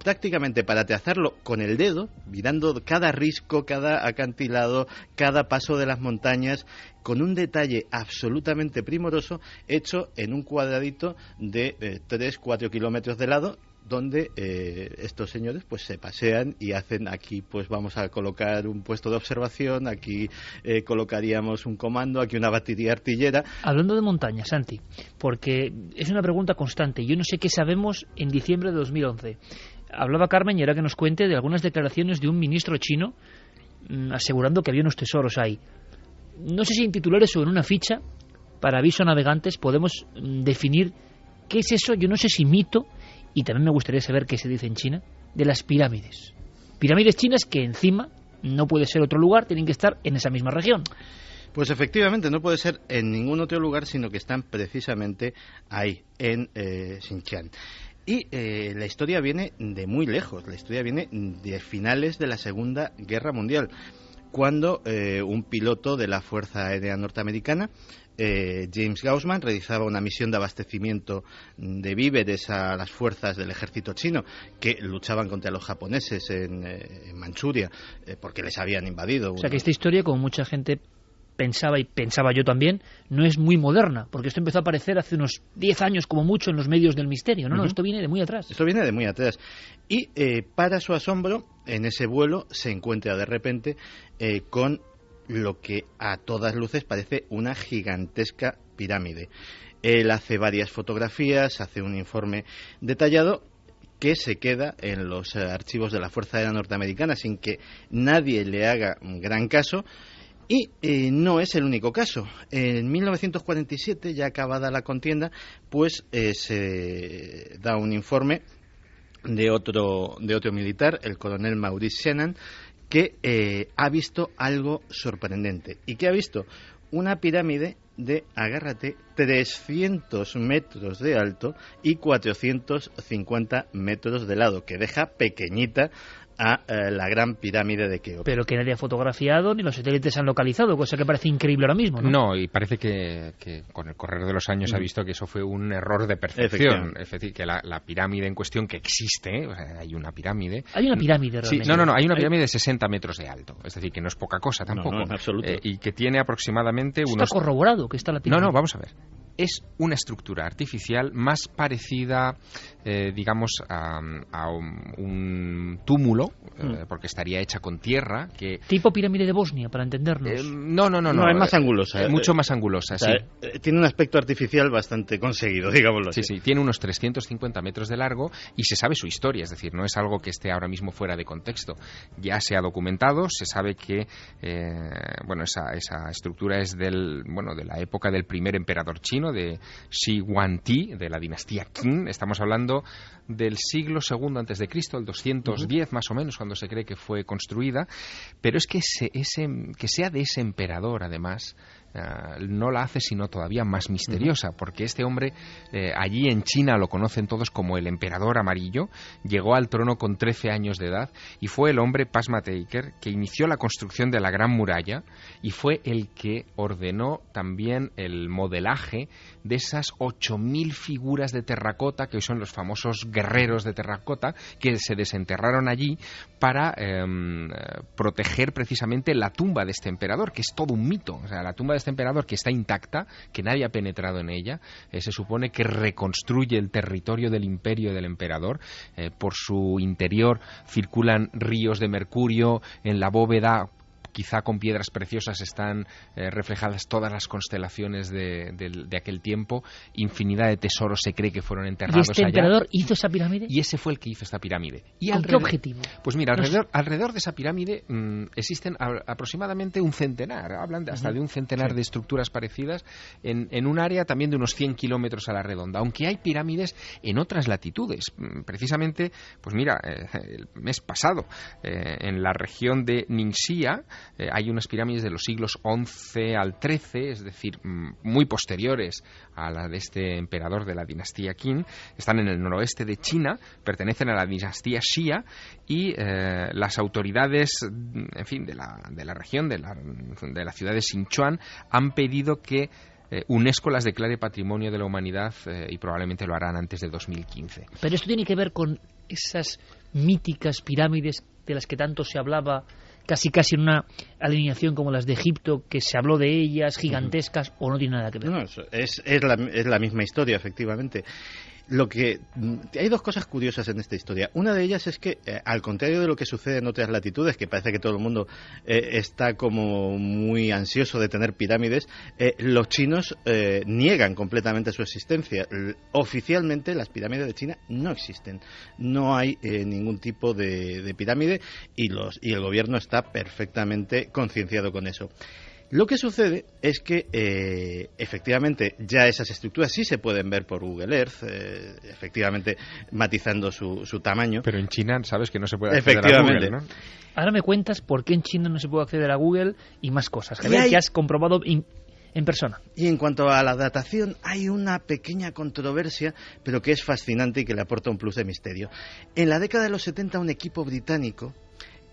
prácticamente para trazarlo con el dedo, mirando cada risco, cada acantilado, cada paso de las montañas, con un detalle absolutamente primoroso, hecho en un cuadradito de 3-4 kilómetros de lado, donde estos señores pues se pasean y hacen: aquí pues vamos a colocar un puesto de observación, aquí colocaríamos un comando, aquí una batería artillera. Hablando de montañas, Santi, porque es una pregunta constante, yo no sé qué sabemos en diciembre de 2011. Hablaba Carmen y ahora que nos cuente de algunas declaraciones de un ministro chino asegurando que había unos tesoros ahí. No sé si en titulares o en una ficha para aviso a navegantes podemos definir qué es eso, yo no sé si mito, y también me gustaría saber qué se dice en China, de las pirámides. Pirámides chinas que encima no puede ser otro lugar, tienen que estar en esa misma región. Pues efectivamente, no puede ser en ningún otro lugar, sino que están precisamente ahí, en Xinjiang. Y la historia viene de muy lejos, la historia viene de finales de la Segunda Guerra Mundial, cuando un piloto de la Fuerza Aérea Norteamericana, James Gaussman, realizaba una misión de abastecimiento de víveres a las fuerzas del ejército chino que luchaban contra los japoneses en Manchuria, porque les habían invadido. O sea que esta historia, como mucha gente pensaba, y pensaba yo también, no es muy moderna, porque esto empezó a aparecer hace unos 10 años como mucho en los medios del misterio. No, esto viene de muy atrás. Esto viene de muy atrás. Y para su asombro, en ese vuelo se encuentra de repente con lo que a todas luces parece una gigantesca pirámide. Él hace varias fotografías, hace un informe detallado que se queda en los archivos de la Fuerza Aérea Norteamericana sin que nadie le haga un gran caso. Y no es el único caso. En 1947, ya acabada la contienda, pues se da un informe de otro militar, el coronel Maurice Shannon, que ha visto algo sorprendente. ¿Y qué ha visto? Una pirámide de, agárrate, 300 metros de alto y 450 metros de lado, que deja pequeñita a la gran pirámide de Keops. Pero que nadie ha fotografiado ni los satélites han localizado, cosa que parece increíble ahora mismo, ¿no? No, y parece que con el correr de los años ha visto que eso fue un error de percepción. Es decir, que la pirámide en cuestión, que existe, o sea, hay una pirámide. Hay una pirámide realmente. Sí, no, hay una pirámide de 60 metros de alto, es decir, que no es poca cosa tampoco. No, en absoluto. Y que tiene aproximadamente unos... Está corroborado que está la pirámide. No, vamos a ver. Es una estructura artificial más parecida, digamos, a un túmulo, porque estaría hecha con tierra. Tipo pirámide de Bosnia, para entendernos. No, es más angulosa. Mucho más angulosa, o sea, sí. Tiene un aspecto artificial bastante conseguido, digámoslo así. Sí, tiene unos 350 metros de largo y se sabe su historia, es decir, no es algo que esté ahora mismo fuera de contexto. Ya se ha documentado, se sabe que esa estructura es de la época del primer emperador chino, de Shi Huangdi, de la dinastía Qin. Estamos hablando del siglo II antes de Cristo, el 210 más o menos, cuando se cree que fue construida. Pero es que sea de ese emperador, además, no la hace sino todavía más misteriosa, porque este hombre, allí en China lo conocen todos como el emperador amarillo, llegó al trono con 13 años de edad y fue el hombre Pasmateiker que inició la construcción de la Gran Muralla y fue el que ordenó también el modelaje de esas 8.000 figuras de terracota, que hoy son los famosos guerreros de terracota, que se desenterraron allí para proteger precisamente la tumba de este emperador, que es todo un mito. O sea, la tumba de este emperador, que está intacta, que nadie ha penetrado en ella, se supone que reconstruye el territorio del imperio del emperador. Por su interior circulan ríos de mercurio, en la bóveda, quizá con piedras preciosas, están reflejadas todas las constelaciones de aquel tiempo. Infinidad de tesoros se cree que fueron enterrados allá. ¿Y este emperador hizo esa pirámide? Y ese fue el que hizo esta pirámide. ¿Y ¿Con qué objetivo? Pues mira, alrededor de esa pirámide existen aproximadamente un centenar, hablan hasta de un centenar de estructuras parecidas en un área también de unos 100 kilómetros a la redonda, aunque hay pirámides en otras latitudes. Precisamente, pues mira, el mes pasado, en la región de Ningxia, hay unas pirámides de los siglos XI al XIII, es decir, muy posteriores a la de este emperador de la dinastía Qin. Están en el noroeste de China, pertenecen a la dinastía Xia y las autoridades, en fin, de la región, de la ciudad de Sichuan, han pedido que UNESCO las declare Patrimonio de la Humanidad y probablemente lo harán antes de 2015. Pero esto tiene que ver con esas míticas pirámides de las que tanto se hablaba, casi en una alineación como las de Egipto, que se habló de ellas, gigantescas, o no tiene nada que ver. No, es la misma historia, efectivamente. Hay dos cosas curiosas en esta historia. Una de ellas es que, al contrario de lo que sucede en otras latitudes, que parece que todo el mundo está como muy ansioso de tener pirámides, los chinos niegan completamente su existencia. Oficialmente las pirámides de China no existen. No hay ningún tipo de pirámide y el gobierno está perfectamente concienciado con eso. Lo que sucede es que, efectivamente, ya esas estructuras sí se pueden ver por Google Earth, efectivamente matizando su tamaño. Pero en China sabes que no se puede acceder a Google, ¿no? Ahora me cuentas por qué en China no se puede acceder a Google y más cosas, que has comprobado en persona. Y en cuanto a la datación, hay una pequeña controversia, pero que es fascinante y que le aporta un plus de misterio. En la década de los 70, un equipo británico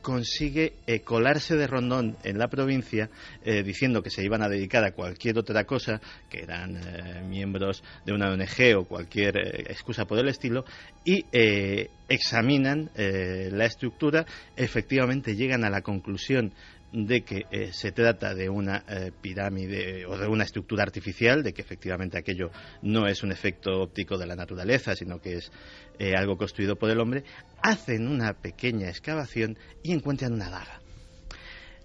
consigue colarse de rondón en la provincia diciendo que se iban a dedicar a cualquier otra cosa, que eran miembros de una ONG o cualquier excusa por el estilo, y examinan la estructura. Efectivamente llegan a la conclusión de que se trata de una pirámide o de una estructura artificial, de que efectivamente aquello no es un efecto óptico de la naturaleza, sino que es algo construido por el hombre. Hacen una pequeña excavación y encuentran una daga.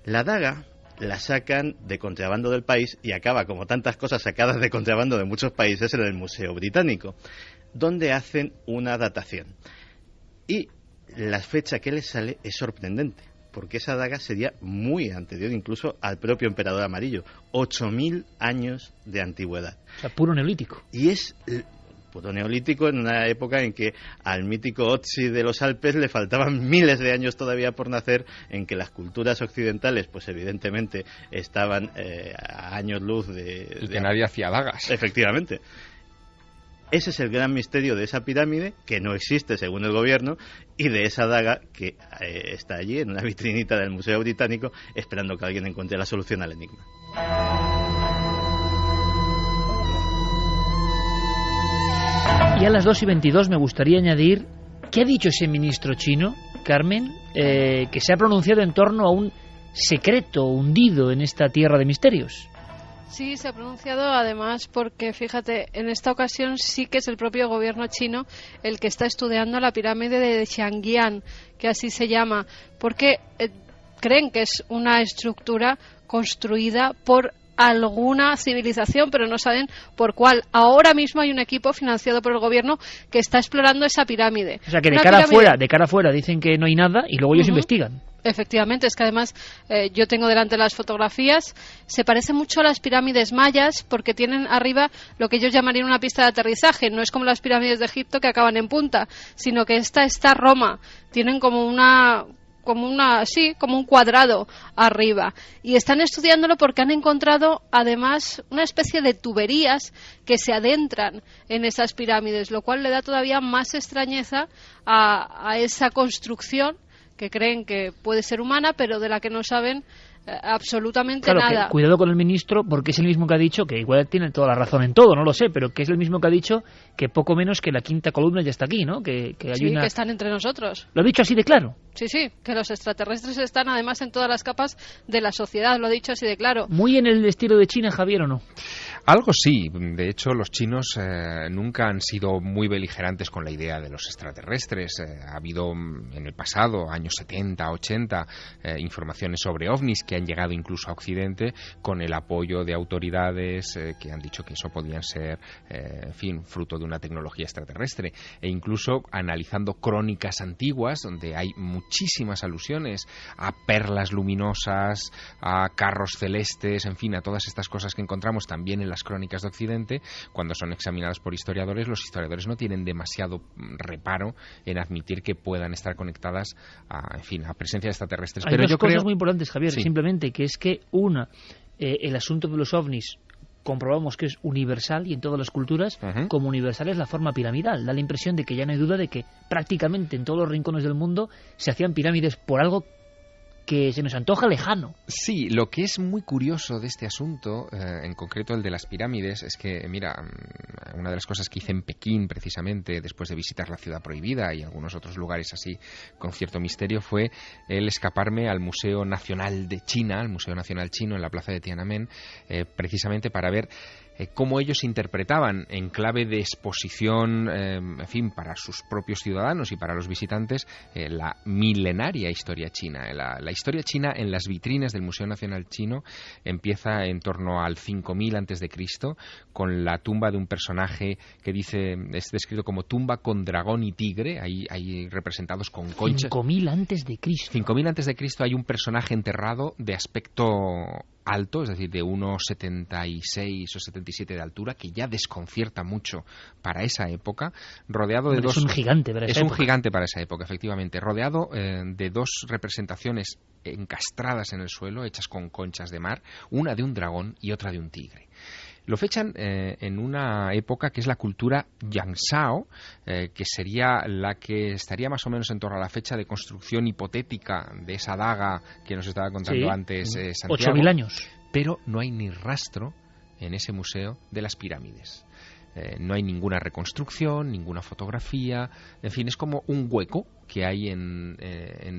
La daga la sacan de contrabando del país y acaba, como tantas cosas sacadas de contrabando de muchos países, en el Museo Británico, donde hacen una datación. Y la fecha que les sale es sorprendente, porque esa daga sería muy anterior incluso al propio emperador amarillo, 8.000 años de antigüedad. O sea, puro neolítico. Y es puro neolítico en una época en que al mítico Otzi de los Alpes le faltaban miles de años todavía por nacer, en que las culturas occidentales pues evidentemente estaban a años luz de... Y que nadie hacía dagas. Efectivamente. Ese es el gran misterio de esa pirámide, que no existe según el gobierno, y de esa daga que está allí en una vitrinita del Museo Británico esperando que alguien encuentre la solución al enigma. Y a las 2:22 me gustaría añadir, ¿qué ha dicho ese ministro chino, Carmen, que se ha pronunciado en torno a un secreto hundido en esta tierra de misterios? Sí, se ha pronunciado además porque, fíjate, en esta ocasión sí que es el propio gobierno chino el que está estudiando la pirámide de Xiangyang, que así se llama, porque creen que es una estructura construida por alguna civilización, pero no saben por cuál. Ahora mismo hay un equipo financiado por el gobierno que está explorando esa pirámide. O sea, que de cara afuera dicen que no hay nada y luego ellos investigan. Efectivamente, es que además yo tengo delante las fotografías, se parece mucho a las pirámides mayas porque tienen arriba lo que ellos llamarían una pista de aterrizaje. No es como las pirámides de Egipto que acaban en punta, sino que esta está Roma. Tienen como una como un cuadrado arriba. Y están estudiándolo porque han encontrado además una especie de tuberías que se adentran en esas pirámides, lo cual le da todavía más extrañeza a esa construcción que creen que puede ser humana, pero de la que no saben absolutamente nada. Cuidado con el ministro, porque es el mismo que ha dicho, que igual tiene toda la razón en todo, no lo sé, pero que es el mismo que ha dicho que poco menos que la quinta columna ya está aquí, ¿no? Que hay que están entre nosotros. ¿Lo ha dicho así de claro? Sí, que los extraterrestres están además en todas las capas de la sociedad, lo ha dicho así de claro. ¿Muy en el estilo de China, Javier, o no? Algo sí. De hecho, los chinos nunca han sido muy beligerantes con la idea de los extraterrestres. Ha habido en el pasado, años 70, 80, informaciones sobre ovnis que han llegado incluso a Occidente con el apoyo de autoridades que han dicho que eso podían ser, fruto de una tecnología extraterrestre. E incluso analizando crónicas antiguas donde hay muchísimas alusiones a perlas luminosas, a carros celestes, en fin, a todas estas cosas que encontramos también en las crónicas de Occidente. Cuando son examinadas por historiadores, los historiadores no tienen demasiado reparo en admitir que puedan estar conectadas a presencias extraterrestres. Hay dos cosas muy importantes, Javier, simplemente, que es que el asunto de los ovnis comprobamos que es universal y en todas las culturas, como universal es la forma piramidal. Da la impresión de que ya no hay duda de que prácticamente en todos los rincones del mundo se hacían pirámides por algo que se nos antoja lejano. Sí, lo que es muy curioso de este asunto, en concreto el de las pirámides, es que, mira, una de las cosas que hice en Pekín, precisamente, después de visitar la Ciudad Prohibida y algunos otros lugares así con cierto misterio, fue el escaparme al Museo Nacional de China, al Museo Nacional Chino en la plaza de Tiananmen, precisamente para ver cómo ellos interpretaban en clave de exposición, para sus propios ciudadanos y para los visitantes, la milenaria historia china. La historia china en las vitrinas del Museo Nacional Chino empieza en torno al 5000 a.C., con la tumba de un personaje que es descrito como tumba con dragón y tigre, ahí representados con conchas. 5000 a.C. 5000 a.C. hay un personaje enterrado de aspecto alto, es decir, de unos 76 o 77 de altura, que ya desconcierta mucho para esa época, rodeado de dos... Es un gigante para esa época. Es un gigante para esa época, efectivamente, rodeado de dos representaciones encastradas en el suelo, hechas con conchas de mar, una de un dragón y otra de un tigre. Lo fechan en una época que es la cultura Yangzhou, que sería la que estaría más o menos en torno a la fecha de construcción hipotética de esa daga que nos estaba contando antes Santiago. 8.000 años. Pero no hay ni rastro en ese museo de las pirámides. No hay ninguna reconstrucción, ninguna fotografía, en fin, es como un hueco que hay en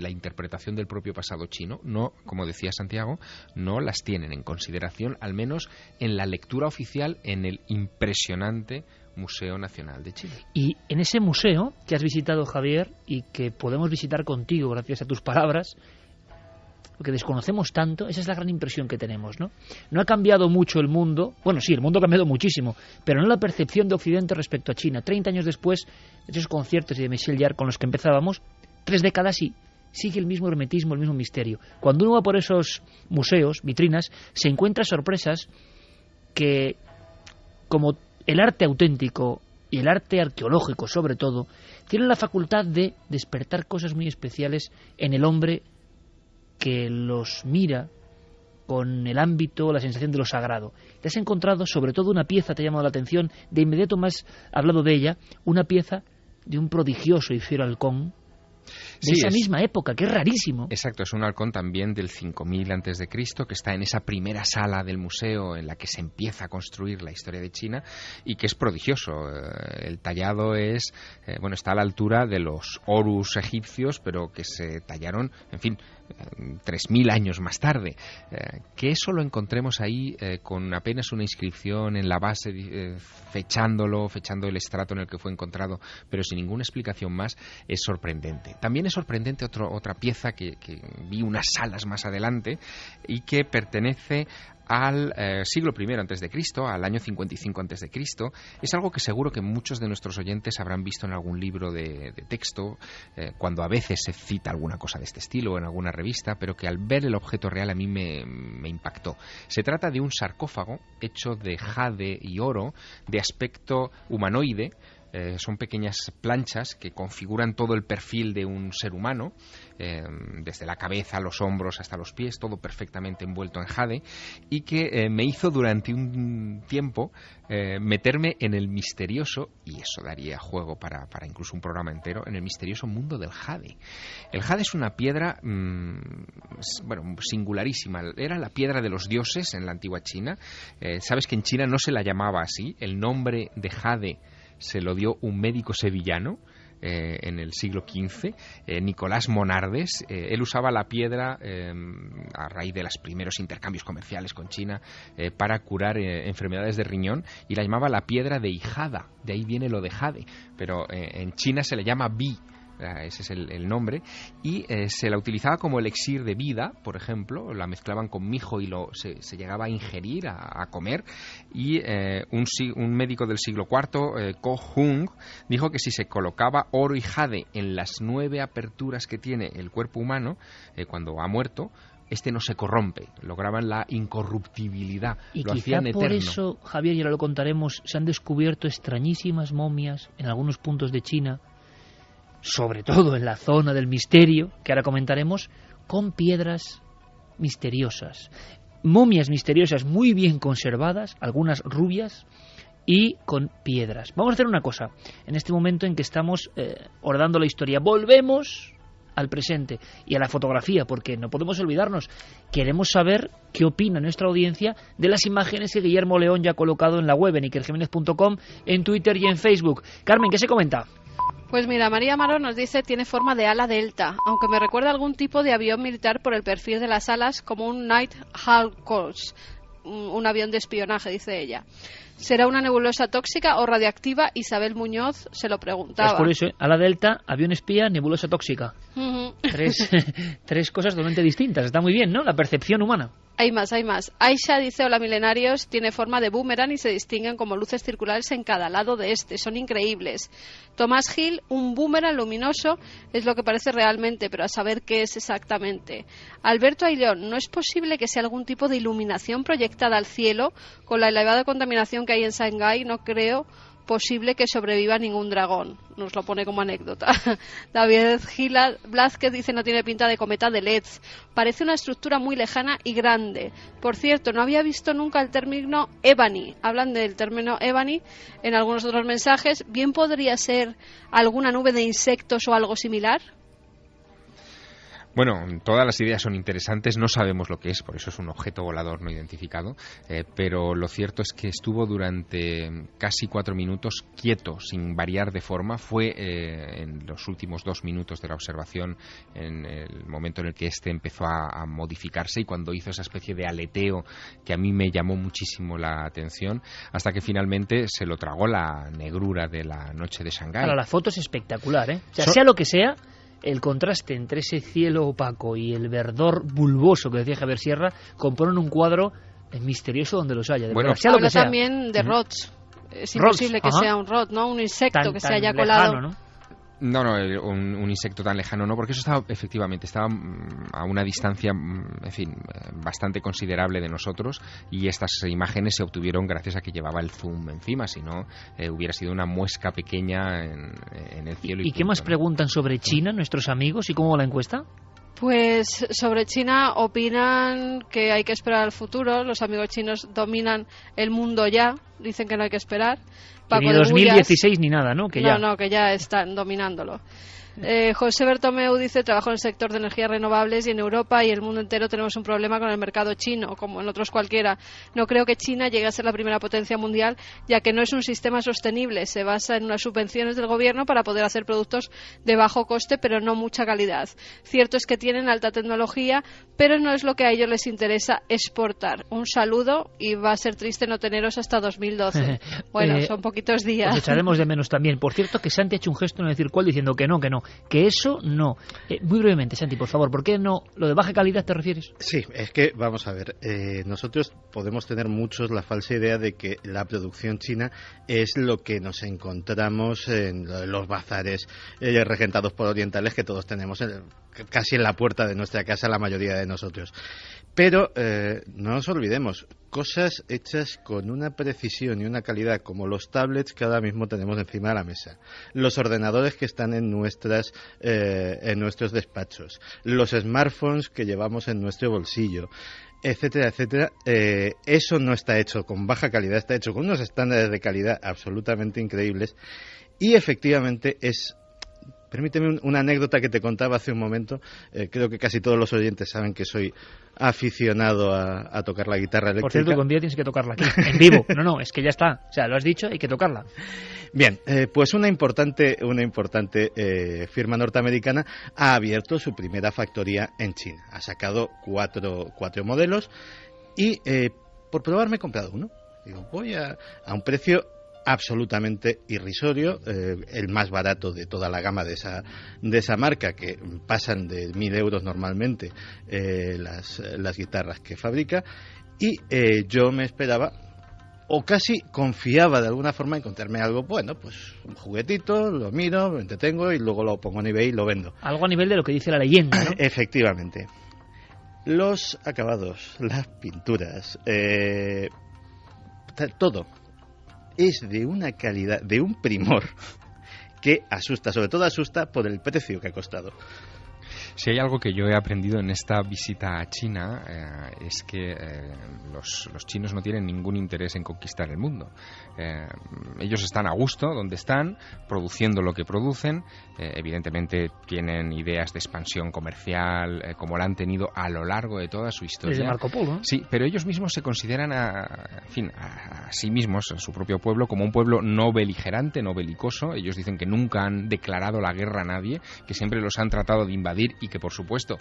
la interpretación del propio pasado chino. No, como decía Santiago, no las tienen en consideración, al menos en la lectura oficial en el impresionante Museo Nacional de China. Y en ese museo que has visitado, Javier, y que podemos visitar contigo gracias a tus palabras, lo que desconocemos tanto, esa es la gran impresión que tenemos, ¿no? No ha cambiado mucho el mundo, bueno, sí, el mundo ha cambiado muchísimo, pero no la percepción de Occidente respecto a China. 30 años después, de esos conciertos y de Michel Jarre con los que empezábamos, 3 décadas y sigue el mismo hermetismo, el mismo misterio. Cuando uno va por esos museos, vitrinas, se encuentra sorpresas que, como el arte auténtico y el arte arqueológico sobre todo, tienen la facultad de despertar cosas muy especiales en el hombre que los mira con el ámbito, la sensación de lo sagrado. Te has encontrado, sobre todo, una pieza, te ha llamado la atención, de inmediato más hablado de ella, una pieza de un prodigioso y fiero halcón de esa misma época, que es rarísimo. Exacto, es un halcón también del 5000 a.C., que está en esa primera sala del museo en la que se empieza a construir la historia de China y que es prodigioso. El tallado está a la altura de los Horus egipcios, pero que se tallaron, 3000 años más tarde. Que eso lo encontremos ahí con apenas una inscripción en la base, fechando el estrato en el que fue encontrado, pero sin ninguna explicación más, es sorprendente. También es sorprendente otra pieza que vi unas salas más adelante y que pertenece al siglo I a.C., al año 55 a.C. Es algo que seguro que muchos de nuestros oyentes habrán visto en algún libro de texto, cuando a veces se cita alguna cosa de este estilo en alguna revista, pero que al ver el objeto real a mí me impactó. Se trata de un sarcófago hecho de jade y oro, de aspecto humanoide, Son pequeñas planchas que configuran todo el perfil de un ser humano, desde la cabeza, los hombros hasta los pies, todo perfectamente envuelto en jade, y que me hizo durante un tiempo meterme en el misterioso, y eso daría juego para incluso un programa entero, en el misterioso mundo del jade. El jade es una piedra singularísima. Era la piedra de los dioses en la antigua China. Sabes que en China no se la llamaba así. El nombre de jade se lo dio un médico sevillano en el siglo XV, Nicolás Monardes. Él usaba la piedra a raíz de los primeros intercambios comerciales con China para curar enfermedades de riñón, y la llamaba la piedra de Hijada. De ahí viene lo de jade, pero en China se le llama bi. Ese es el nombre, y se la utilizaba como elixir de vida, por ejemplo. La mezclaban con mijo y se llegaba a ingerir, a comer, y un médico del siglo IV, Ko Hung, dijo que si se colocaba oro y jade en las 9 aperturas que tiene el cuerpo humano cuando ha muerto, este no se corrompe, lograban la incorruptibilidad, y lo quizá hacían eterno. por eso, Javier, y ahora lo contaremos, se han descubierto extrañísimas momias en algunos puntos de China, sobre todo en la zona del misterio, que ahora comentaremos, con piedras misteriosas, momias misteriosas muy bien conservadas, algunas rubias y con piedras. Vamos a hacer una cosa, en este momento en que estamos ordenando la historia, volvemos al presente y a la fotografía, porque no podemos olvidarnos, queremos saber qué opina nuestra audiencia de las imágenes que Guillermo León ya ha colocado en la web, en ikerjimenez.com, en Twitter y en Facebook. Carmen, ¿qué se comenta? Pues mira, María Amaro nos dice tiene forma de ala delta, aunque me recuerda a algún tipo de avión militar por el perfil de las alas, como un Nighthawk, un avión de espionaje, dice ella. ¿Será una nebulosa tóxica o radiactiva? Isabel Muñoz se lo preguntaba. Es por eso, ala delta, avión espía, nebulosa tóxica. Uh-huh. Tres cosas totalmente distintas. Está muy bien, ¿no? La percepción humana. Hay más. Aisha dice, hola milenarios, tiene forma de boomerang y se distinguen como luces circulares en cada lado de este. Son increíbles. Tomás Gil, un boomerang luminoso es lo que parece realmente, pero a saber qué es exactamente. Alberto Aillón, ¿no es posible que sea algún tipo de iluminación proyectada al cielo? Con la elevada contaminación que hay en Shanghái, no creo posible que sobreviva ningún dragón. Nos lo pone como anécdota. David Gila Blázquez dice no tiene pinta de cometa de LEDs. Parece una estructura muy lejana y grande. Por cierto, no había visto nunca el término Ebony. Hablan del término Ebony en algunos otros mensajes. ¿Bien podría ser alguna nube de insectos o algo similar? Bueno, todas las ideas son interesantes, no sabemos lo que es, por eso es un objeto volador no identificado, pero lo cierto es que estuvo durante casi 4 minutos quieto, sin variar de forma. Fue en los últimos 2 minutos de la observación, en el momento en el que este empezó a modificarse, y cuando hizo esa especie de aleteo que a mí me llamó muchísimo la atención, hasta que finalmente se lo tragó la negrura de la noche de Shanghái. Ahora, la foto es espectacular, ¿eh? O sea, sea lo que sea, el contraste entre ese cielo opaco y el verdor bulboso que decía Javier Sierra componen un cuadro misterioso donde los haya. Bueno, sea lo que sea. También de rods. Es imposible que sea un rod, ¿no? Un insecto que se haya colado. Lejano, ¿no? No, un insecto tan lejano no, porque eso estaba a una distancia, en fin, bastante considerable de nosotros, y estas imágenes se obtuvieron gracias a que llevaba el zoom encima, si no hubiera sido una muesca pequeña en el cielo. ¿Y qué más preguntan sobre China nuestros amigos y cómo va la encuesta? Pues sobre China opinan que hay que esperar al futuro. Los amigos chinos dominan el mundo ya, dicen que no hay que esperar. Que ni 2016 ni nada, ¿no? Que ya están dominándolo. José Bertomeu dice, trabajo en el sector de energías renovables y en Europa y el mundo entero tenemos un problema con el mercado chino, como en otros cualquiera. No creo que China llegue a ser la primera potencia mundial, ya que no es un sistema sostenible. Se basa en unas subvenciones del gobierno para poder hacer productos de bajo coste, pero no mucha calidad. Cierto es que tienen alta tecnología, pero no es lo que a ellos les interesa exportar. Un saludo, y va a ser triste no teneros hasta 2012. Bueno, son poquitos días. Os echaremos de menos también. Por cierto, que Santi ha hecho un gesto, no decir cuál, diciendo que no. Que eso no. Muy brevemente, Santi, por favor, ¿por qué no? ¿Lo de baja calidad te refieres? Sí, es que, vamos a ver, nosotros podemos tener muchos la falsa idea de que la producción china es lo que nos encontramos en los bazares regentados por orientales que todos tenemos casi en la puerta de nuestra casa, la mayoría de nosotros. Pero no nos olvidemos, cosas hechas con una precisión y una calidad, como los tablets que ahora mismo tenemos encima de la mesa, los ordenadores que están en nuestros despachos, los smartphones que llevamos en nuestro bolsillo, etcétera, etcétera. Eso no está hecho con baja calidad, está hecho con unos estándares de calidad absolutamente increíbles, y efectivamente es... Permíteme una anécdota que te contaba hace un momento. Creo que casi todos los oyentes saben que soy aficionado a tocar la guitarra eléctrica. Por cierto, que un día tienes que tocarla aquí, en vivo. No, es que ya está. O sea, lo has dicho, hay que tocarla. Bien, pues una importante firma norteamericana ha abierto su primera factoría en China. Ha sacado cuatro modelos y por probar me he comprado uno. Digo, voy a un precio absolutamente irrisorio, el más barato de toda la gama de esa marca, que pasan de 1.000 euros normalmente las guitarras que fabrica, y yo me esperaba, o casi confiaba de alguna forma, encontrarme algo, bueno, pues un juguetito, lo miro, me entretengo y luego lo pongo en eBay y lo vendo. Algo a nivel de lo que dice la leyenda, ¿no? Efectivamente. Los acabados, las pinturas, todo es de una calidad, de un primor que asusta, sobre todo asusta por el precio que ha costado. Si hay algo que yo he aprendido en esta visita a China es que los chinos no tienen ningún interés en conquistar el mundo. Ellos están a gusto donde están, produciendo lo que producen. Evidentemente tienen ideas de expansión comercial como la han tenido a lo largo de toda su historia. Desde Marco Polo, ¿no? Sí, pero ellos mismos se consideran a sí mismos, a su propio pueblo, como un pueblo no beligerante, no belicoso. Ellos dicen que nunca han declarado la guerra a nadie, que siempre los han tratado de invadir y que, por supuesto,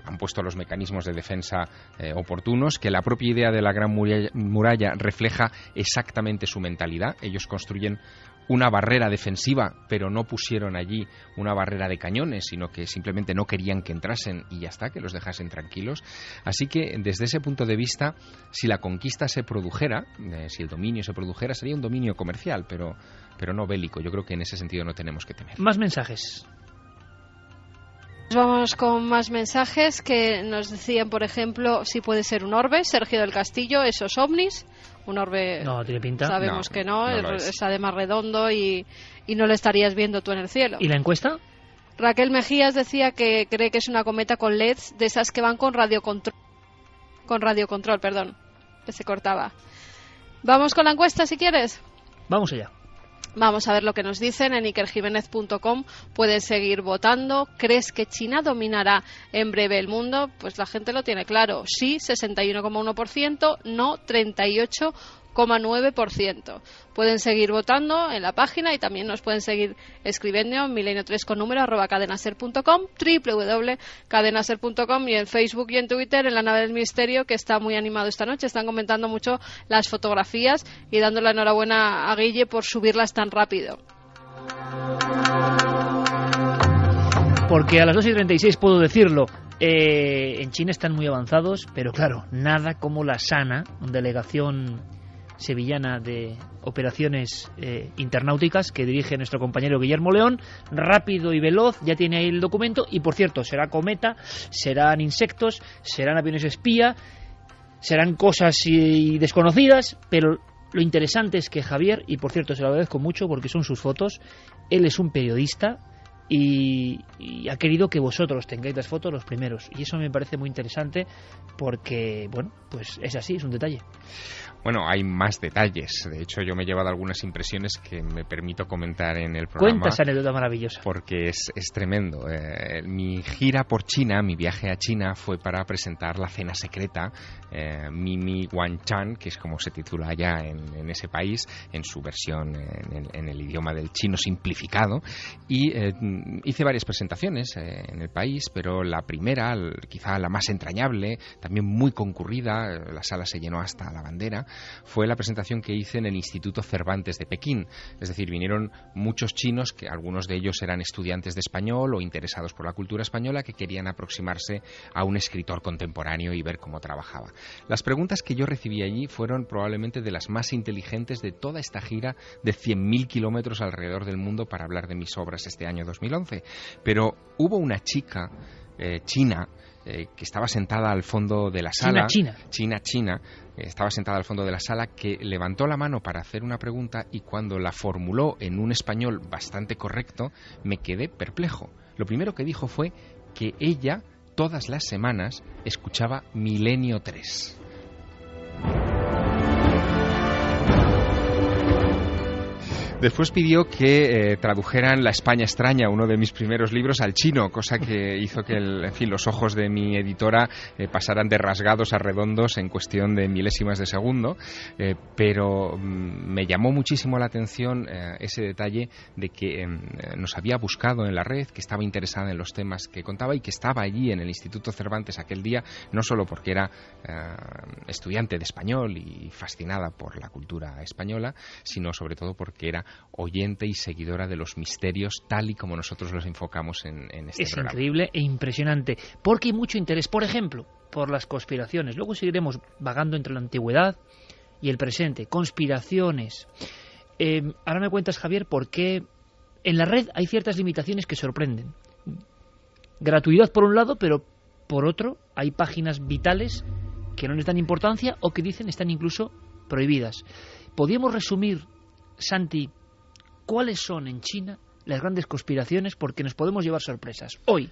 han puesto los mecanismos de defensa oportunos, que la propia idea de la Gran Muralla refleja exactamente su mentalidad. Ellos construyen una barrera defensiva, pero no pusieron allí una barrera de cañones, sino que simplemente no querían que entrasen y ya está, que los dejasen tranquilos. Así que, desde ese punto de vista, si la conquista se produjera, si el dominio se produjera, sería un dominio comercial, pero no bélico. Yo creo que en ese sentido no tenemos que temer. Más mensajes. Vamos con más mensajes que nos decían, por ejemplo, si puede ser un orbe. Sergio del Castillo, esos ovnis. Un orbe, no tiene pinta. Sabemos que no es además redondo y no lo estarías viendo tú en el cielo. ¿Y la encuesta? Raquel Mejías decía que cree que es una cometa con LEDs, de esas que van con radiocontrol, que se cortaba. Vamos con la encuesta si quieres. Vamos allá. Vamos a ver lo que nos dicen en ikerjimenez.com. Puedes seguir votando. ¿Crees que China dominará en breve el mundo? Pues la gente lo tiene claro. Sí, 61,1%, no 38,9%. Pueden seguir votando en la página y también nos pueden seguir escribiendo en milenio3 con número @cadenaser.com, www.cadenaser.com, y en Facebook y en Twitter en la nave del misterio, que está muy animado esta noche. Están comentando mucho las fotografías y dando la enhorabuena a Guille por subirlas tan rápido. Porque a las 2:36 puedo decirlo. En China están muy avanzados, pero claro, nada como la SANA, delegación sevillana de operaciones internauticas que dirige nuestro compañero Guillermo León, rápido y veloz. Ya tiene ahí el documento y, por cierto, será cometa, serán insectos, serán aviones espía, serán cosas desconocidas, pero lo interesante es que Javier, y por cierto se lo agradezco mucho porque son sus fotos, él es un periodista y ha querido que vosotros tengáis las fotos los primeros, y eso me parece muy interesante porque, bueno, pues es así, es un detalle. Bueno, hay más detalles. De hecho, yo me he llevado algunas impresiones que me permito comentar en el programa. Cuenta esa anécdota maravillosa. Porque es tremendo. Mi gira por China, mi viaje a China, fue para presentar La cena secreta, Mimi Wanchan, que es como se titula allá en ese país, en su versión en el idioma del chino simplificado. Y hice varias presentaciones en el país, pero la primera, quizá la más entrañable, también muy concurrida, la sala se llenó hasta la bandera, fue la presentación que hice en el Instituto Cervantes de Pekín. Es decir, vinieron muchos chinos, que algunos de ellos eran estudiantes de español o interesados por la cultura española, que querían aproximarse a un escritor contemporáneo y ver cómo trabajaba. Las preguntas que yo recibí allí fueron probablemente de las más inteligentes de toda esta gira de 100.000 kilómetros alrededor del mundo para hablar de mis obras este año 2011. Pero hubo una chica china, que estaba sentada al fondo de la sala. China. Estaba sentada al fondo de la sala, que levantó la mano para hacer una pregunta y cuando la formuló en un español bastante correcto, me quedé perplejo. Lo primero que dijo fue que ella, todas las semanas, escuchaba Milenio 3. Después pidió que tradujeran La España extraña, uno de mis primeros libros, al chino, cosa que hizo que los ojos de mi editora pasaran de rasgados a redondos en cuestión de milésimas de segundo, pero me llamó muchísimo la atención ese detalle de que nos había buscado en la red, que estaba interesada en los temas que contaba y que estaba allí en el Instituto Cervantes aquel día, no solo porque era estudiante de español y fascinada por la cultura española, sino sobre todo porque era oyente y seguidora de los misterios tal y como nosotros los enfocamos en este programa. Es increíble e impresionante, porque hay mucho interés, por ejemplo, por las conspiraciones. Luego seguiremos vagando entre la antigüedad y el presente. Conspiraciones. Ahora me cuentas, Javier, por qué en la red hay ciertas limitaciones que sorprenden. Gratuidad por un lado, pero por otro hay páginas vitales que no les dan importancia o que dicen están incluso prohibidas. ¿Podríamos resumir, Santi, cuáles son en China las grandes conspiraciones? Porque nos podemos llevar sorpresas hoy.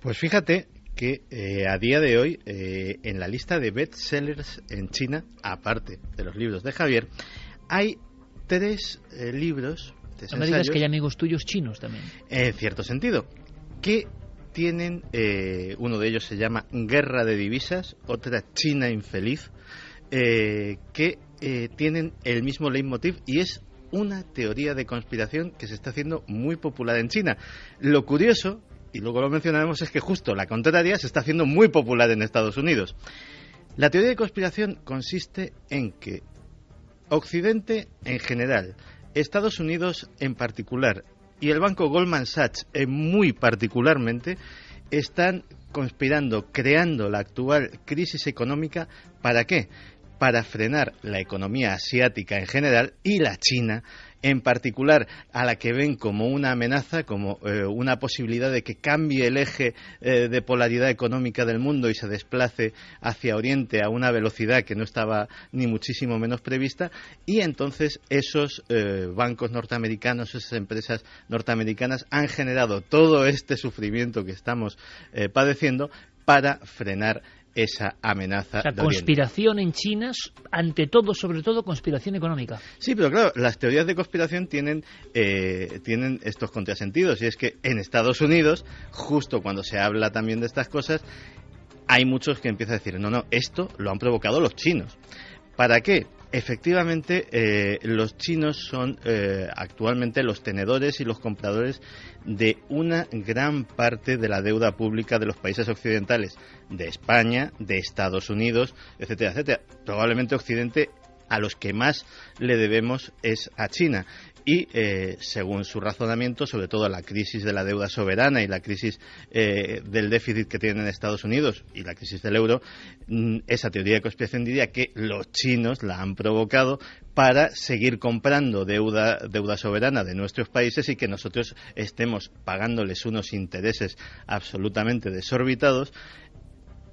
Pues fíjate que a día de hoy, en la lista de bestsellers en China, aparte de los libros de Javier, hay 3 libros, No me digas que hay amigos tuyos chinos también. En cierto sentido, que tienen, uno de ellos se llama Guerra de Divisas, otra China infeliz, que tienen el mismo leitmotiv y es una teoría de conspiración que se está haciendo muy popular en China. Lo curioso, y luego lo mencionaremos, es que justo la contraria se está haciendo muy popular en Estados Unidos. La teoría de conspiración consiste en que Occidente en general, Estados Unidos en particular y el banco Goldman Sachs muy particularmente están conspirando, creando la actual crisis económica. ¿Para qué? Para frenar la economía asiática en general y la China en particular, a la que ven como una amenaza, como una posibilidad de que cambie el eje de polaridad económica del mundo y se desplace hacia Oriente a una velocidad que no estaba ni muchísimo menos prevista, y entonces esos bancos norteamericanos, esas empresas norteamericanas han generado todo este sufrimiento que estamos padeciendo para frenar esa amenaza. O sea, conspiración en China, ante todo, sobre todo, conspiración económica. Sí, pero claro, las teorías de conspiración tienen estos contrasentidos, y es que en Estados Unidos, justo cuando se habla también de estas cosas, hay muchos que empiezan a decir, no, esto lo han provocado los chinos. ¿Para qué? Efectivamente, los chinos son actualmente los tenedores y los compradores de una gran parte de la deuda pública de los países occidentales, de España, de Estados Unidos, etcétera, etcétera. Probablemente Occidente a los que más le debemos es a China. Y según su razonamiento, sobre todo la crisis de la deuda soberana y la crisis del déficit que tienen Estados Unidos y la crisis del euro, esa teoría de conspiración diría que los chinos la han provocado para seguir comprando deuda soberana de nuestros países y que nosotros estemos pagándoles unos intereses absolutamente desorbitados.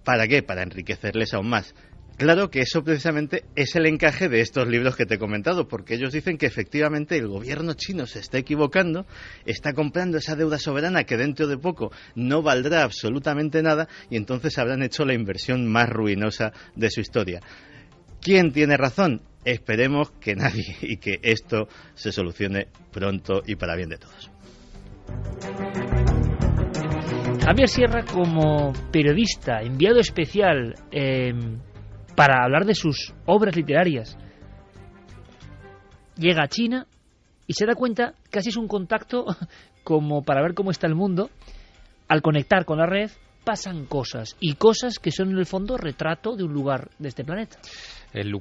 ¿Para qué? Para enriquecerles aún más. Claro que eso precisamente es el encaje de estos libros que te he comentado, porque ellos dicen que efectivamente el gobierno chino se está equivocando, está comprando esa deuda soberana que dentro de poco no valdrá absolutamente nada, y entonces habrán hecho la inversión más ruinosa de su historia. ¿Quién tiene razón? Esperemos que nadie, y que esto se solucione pronto y para bien de todos. Javier Sierra, como periodista, enviado especial para hablar de sus obras literarias, llega a China y se da cuenta, casi es un contacto como para ver cómo está el mundo. Al conectar con la red pasan cosas, y cosas que son en el fondo retrato de un lugar de este planeta. el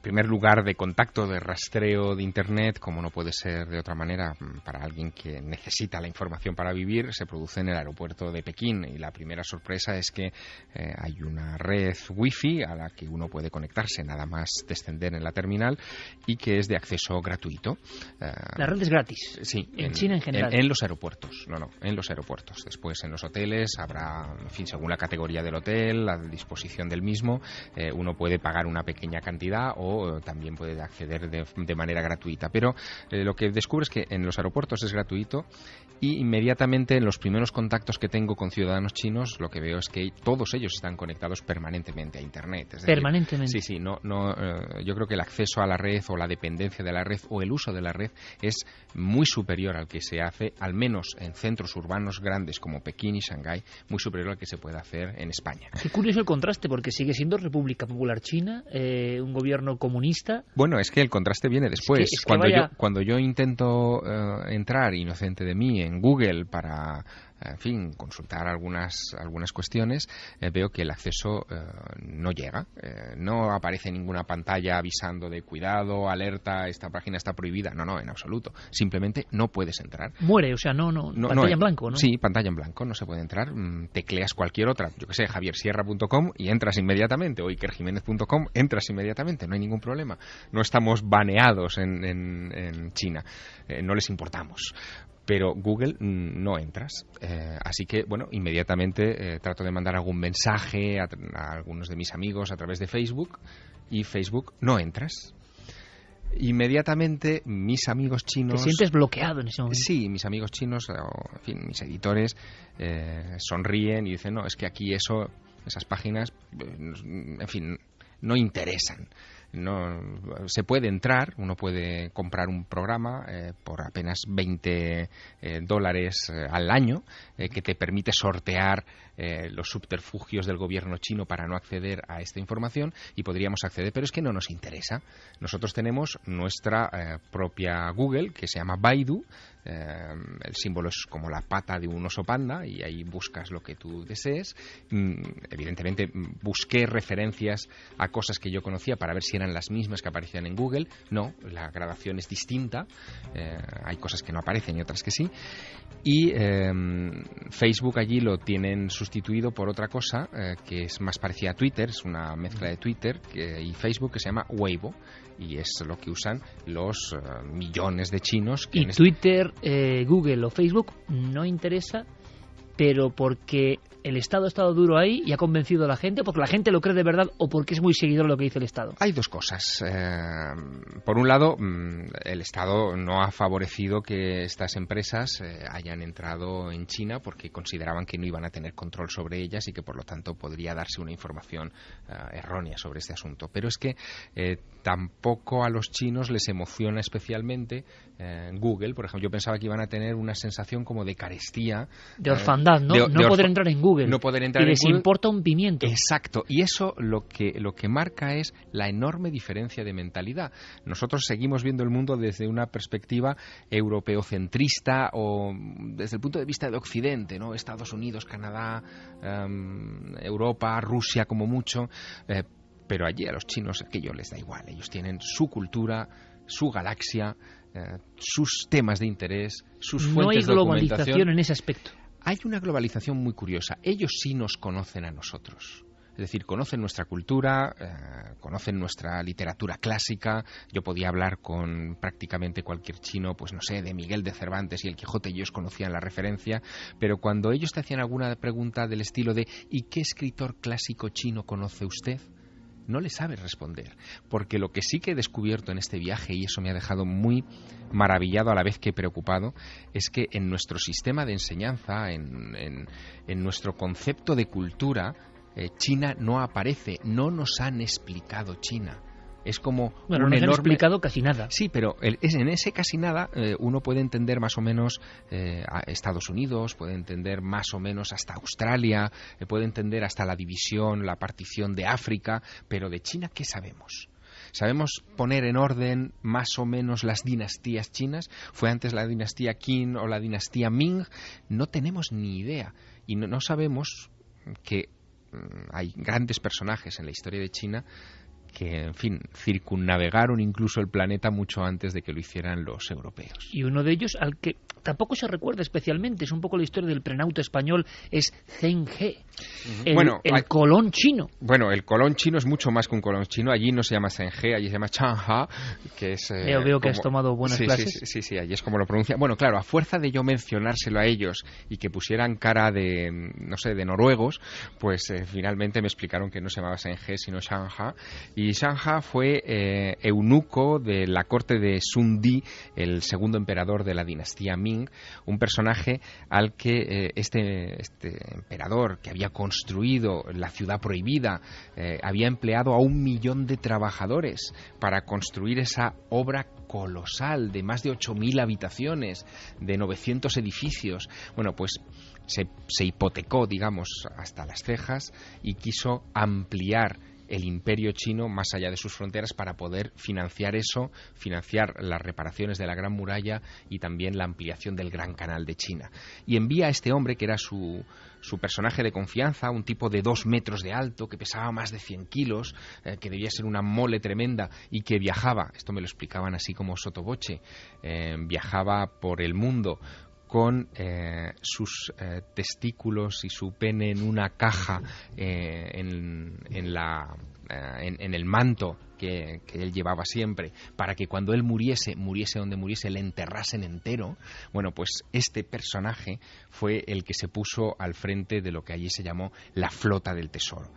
primer lugar de contacto, de rastreo de Internet, como no puede ser de otra manera para alguien que necesita la información para vivir, se produce en el aeropuerto de Pekín. Y la primera sorpresa es que hay una red wifi a la que uno puede conectarse nada más descender en la terminal y que es de acceso gratuito. La red es gratis. Sí. En China en general. En los aeropuertos. No, en los aeropuertos. Después en los hoteles habrá, en fin, según la categoría del hotel, la disposición del mismo, uno puede pagar una pequeña cantidad o también puede acceder de manera gratuita. Pero lo que descubres es que en los aeropuertos es gratuito y inmediatamente en los primeros contactos que tengo con ciudadanos chinos lo que veo es que todos ellos están conectados permanentemente a Internet. Es decir, permanentemente. Sí, yo creo que el acceso a la red o la dependencia de la red o el uso de la red es muy superior al que se hace, al menos en centros urbanos grandes como Pekín y Shanghái, muy superior al que se puede hacer en España. Qué curioso el contraste, porque sigue siendo República Popular China, un gobierno comunista. Bueno, es que el contraste viene después. Es que cuando yo intento entrar, inocente de mí, en Google para, en fin, consultar algunas cuestiones, veo que el acceso no llega. No aparece ninguna pantalla avisando de cuidado, alerta, esta página está prohibida. No, en absoluto. Simplemente no puedes entrar. Muere, o sea, pantalla en blanco, ¿no? Sí, pantalla en blanco, no se puede entrar. Tecleas cualquier otra, yo que sé, javiersierra.com y entras inmediatamente, o ikerjimenez.com, entras inmediatamente, no hay ningún problema. No estamos baneados en China, no les importamos. Pero Google no entras. Así que, bueno, inmediatamente trato de mandar algún mensaje a algunos de mis amigos a través de Facebook y Facebook no entras. Inmediatamente mis amigos chinos... ¿Te sientes bloqueado en ese momento? Sí, mis amigos chinos, o en fin, mis editores, sonríen y dicen, no, es que aquí esas páginas, en fin, no interesan. No se puede entrar, uno puede comprar un programa por apenas $20 al año que te permite sortear los subterfugios del gobierno chino para no acceder a esta información y podríamos acceder, pero es que no nos interesa. Nosotros tenemos nuestra propia Google que se llama Baidu. El símbolo es como la pata de un oso panda y ahí buscas lo que tú desees. Evidentemente busqué referencias a cosas que yo conocía para ver si eran las mismas que aparecían en Google. No, la gradación es distinta. Hay cosas que no aparecen y otras que sí. Y Facebook allí lo tienen sustituido por otra cosa que es más parecida a Twitter, es una mezcla de Twitter y Facebook que se llama Weibo. Y es lo que usan los millones de chinos. Y Twitter, Google o Facebook no interesa, pero porque el Estado ha estado duro ahí y ha convencido a la gente, porque la gente lo cree de verdad o porque es muy seguidor de lo que dice el Estado. Hay dos cosas. Por un lado, el Estado no ha favorecido que estas empresas hayan entrado en China porque consideraban que no iban a tener control sobre ellas y que por lo tanto podría darse una información errónea sobre este asunto. Pero es que tampoco a los chinos les emociona especialmente Google. Por ejemplo, yo pensaba que iban a tener una sensación como de carestía. De orfandad, ¿no? No poder entrar en Google. No poder entrar y les importa un pimiento. Exacto. Y eso lo que marca es la enorme diferencia de mentalidad. Nosotros seguimos viendo el mundo desde una perspectiva europeocentrista o desde el punto de vista de Occidente, ¿no? Estados Unidos, Canadá, Europa, Rusia como mucho. Pero allí a los chinos aquello les da igual. Ellos tienen su cultura, su galaxia, sus temas de interés, sus fuentes de documentación. No hay globalización en ese aspecto. Hay una globalización muy curiosa. Ellos sí nos conocen a nosotros. Es decir, conocen nuestra cultura, conocen nuestra literatura clásica. Yo podía hablar con prácticamente cualquier chino, pues no sé, de Miguel de Cervantes y el Quijote, y ellos conocían la referencia. Pero cuando ellos te hacían alguna pregunta del estilo de ¿y qué escritor clásico chino conoce usted?, no le sabes responder, porque lo que sí que he descubierto en este viaje, y eso me ha dejado muy maravillado a la vez que preocupado, es que en nuestro sistema de enseñanza, en nuestro concepto de cultura, China no aparece, no nos han explicado China. Es como bueno, no nos han explicado casi nada. Sí, pero en ese casi nada uno puede entender más o menos a Estados Unidos, puede entender más o menos hasta Australia, puede entender hasta la división, la partición de África, pero de China, ¿qué sabemos? ¿Sabemos poner en orden más o menos las dinastías chinas? ¿Fue antes la dinastía Qin o la dinastía Ming? No tenemos ni idea. Y no sabemos que hay grandes personajes en la historia de China en fin, circunnavegaron incluso el planeta mucho antes de que lo hicieran los europeos. Y uno de ellos, al que tampoco se recuerda especialmente, es un poco la historia del prenauta español, es Zheng He, el Colón chino. Bueno, el Colón chino es mucho más que un Colón chino. Allí no se llama Zheng He, allí se llama Changha, que es... Veo que has tomado buenas clases. Sí, allí es como lo pronuncia. Bueno, claro, a fuerza de yo mencionárselo a ellos y que pusieran cara de, no sé, de noruegos, pues finalmente me explicaron que no se llamaba Zheng He, sino Changha. Y Changha fue eunuco de la corte de Sun Di, el segundo emperador de la dinastía Ming, un personaje al que este emperador, que había construido la ciudad prohibida, había empleado a 1 millón de trabajadores para construir esa obra colosal de más de 8.000 habitaciones, de 900 edificios. Bueno, pues se hipotecó, digamos, hasta las cejas y quiso ampliar el imperio chino más allá de sus fronteras para poder financiar eso, financiar las reparaciones de la Gran Muralla y también la ampliación del Gran Canal de China. Y envía a este hombre, que era su personaje de confianza, un tipo de 2 metros de alto, que pesaba más de 100 kilos, que debía ser una mole tremenda y que viajaba, esto me lo explicaban así como sotoboche, viajaba por el mundo con sus testículos y su pene en una caja en el manto que él llevaba siempre, para que cuando él muriese donde muriese, le enterrasen entero. Bueno, pues este personaje fue el que se puso al frente de lo que allí se llamó la Flota del Tesoro.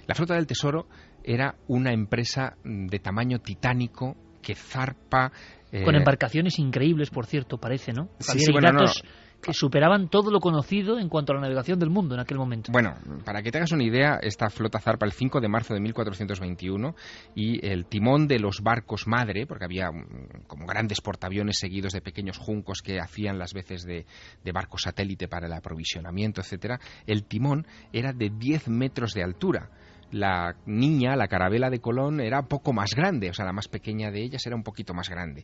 La Flota del Tesoro era una empresa de tamaño titánico que zarpa... Con embarcaciones increíbles, por cierto, parece, ¿no? Sí, bueno, datos que superaban todo lo conocido en cuanto a la navegación del mundo en aquel momento. Bueno, para que te hagas una idea, esta flota zarpa el 5 de marzo de 1421 y el timón de los barcos madre, porque había como grandes portaaviones seguidos de pequeños juncos que hacían las veces de barco satélite para el aprovisionamiento, etcétera, el timón era de 10 metros de altura. La niña, la carabela de Colón, era poco más grande, o sea, la más pequeña de ellas era un poquito más grande.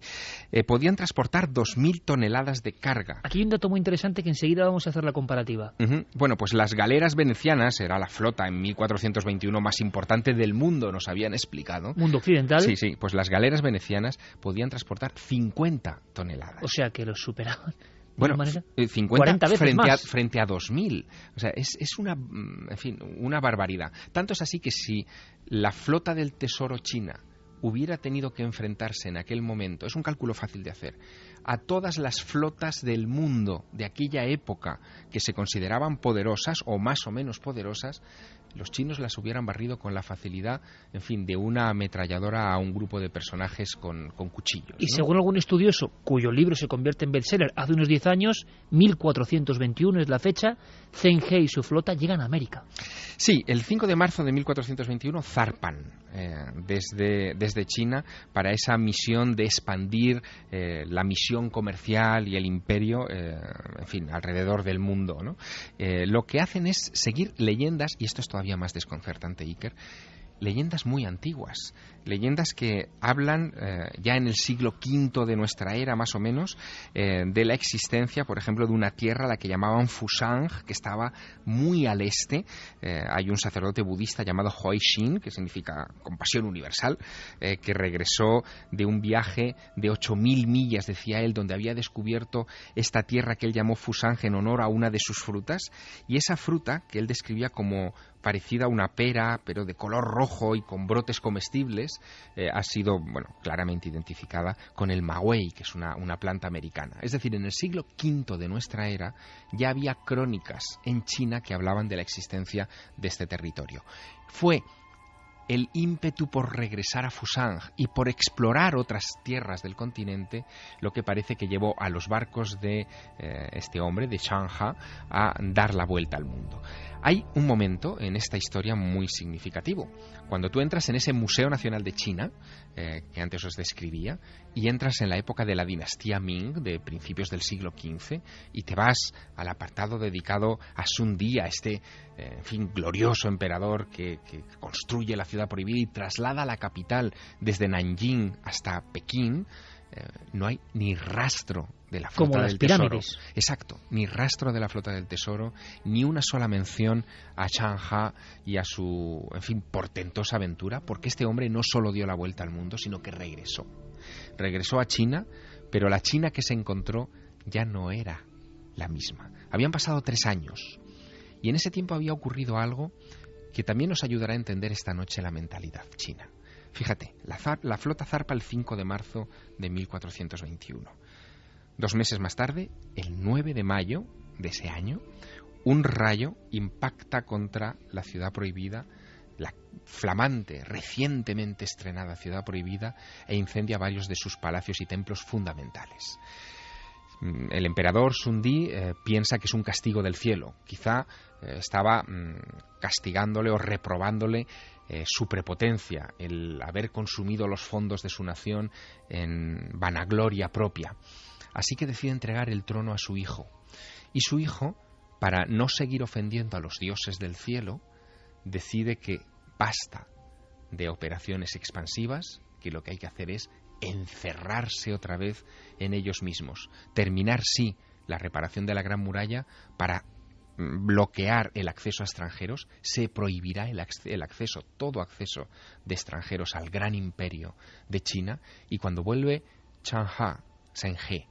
Podían transportar 2.000 toneladas de carga. Aquí hay un dato muy interesante que enseguida vamos a hacer la comparativa. Bueno, pues las galeras venecianas, era la flota en 1421 más importante del mundo, nos habían explicado. ¿Mundo occidental? Sí, pues las galeras venecianas podían transportar 50 toneladas. O sea, que los superaban. Bueno, 50 frente a 2.000. O sea, es una barbaridad. Tanto es así que si la flota del Tesoro china hubiera tenido que enfrentarse en aquel momento, es un cálculo fácil de hacer, a todas las flotas del mundo de aquella época que se consideraban poderosas o más o menos poderosas, los chinos las hubieran barrido con la facilidad, en fin, de una ametralladora a un grupo de personajes con cuchillos, ¿no? Y según algún estudioso, cuyo libro se convierte en bestseller hace unos 10 años, 1421 es la fecha, Zheng He y su flota llegan a América. Sí, el 5 de marzo de 1421 zarpan desde China para esa misión de expandir la misión comercial y el imperio, en fin, alrededor del mundo, ¿no? Lo que hacen es seguir leyendas, y esto es todavía más desconcertante, Iker, leyendas muy antiguas, leyendas que hablan ya en el siglo V de nuestra era, más o menos, de la existencia, por ejemplo, de una tierra a la que llamaban Fusang, que estaba muy al este. Hay un sacerdote budista llamado Hoi Shin, que significa compasión universal, que regresó de un viaje de 8.000 millas, decía él, donde había descubierto esta tierra que él llamó Fusang en honor a una de sus frutas, y esa fruta, que él describía como parecida a una pera, pero de color rojo y con brotes comestibles, ha sido, claramente identificada con el maguey, que es una planta americana. Es decir, en el siglo V de nuestra era ya había crónicas en China que hablaban de la existencia de este territorio. Fue el ímpetu por regresar a Fusang y por explorar otras tierras del continente lo que parece que llevó a los barcos de este hombre, de Changha, a dar la vuelta al mundo. Hay un momento en esta historia muy significativo. Cuando tú entras en ese Museo Nacional de China, que antes os describía, y entras en la época de la dinastía Ming, de principios del siglo XV, y te vas al apartado dedicado a Sun Di, a este, glorioso emperador que construye la ciudad prohibida y traslada la capital desde Nanjing hasta Pekín, no hay ni rastro de la flota como del las pirámides. tesoro. Exacto, ni rastro de la flota del tesoro, ni una sola mención a Chang Ha y a su, en fin, portentosa aventura, porque este hombre no solo dio la vuelta al mundo, sino que regresó. Regresó a China, pero la China que se encontró ya no era la misma. Habían pasado 3 años, y en ese tiempo había ocurrido algo que también nos ayudará a entender esta noche la mentalidad china. Fíjate, la flota zarpa el 5 de marzo de 1421. 2 meses más tarde, el 9 de mayo de ese año, un rayo impacta contra la ciudad prohibida, la flamante, recientemente estrenada ciudad prohibida, e incendia varios de sus palacios y templos fundamentales. El emperador Sun Di piensa que es un castigo del cielo. Quizá estaba castigándole o reprobándole su prepotencia, el haber consumido los fondos de su nación en vanagloria propia. Así que decide entregar el trono a su hijo. Y su hijo, para no seguir ofendiendo a los dioses del cielo, decide que basta de operaciones expansivas, que lo que hay que hacer es encerrarse otra vez en ellos mismos, terminar sí la reparación de la Gran Muralla para bloquear el acceso a extranjeros. Se prohibirá el acceso, todo acceso de extranjeros al gran imperio de China, y cuando vuelve Chang He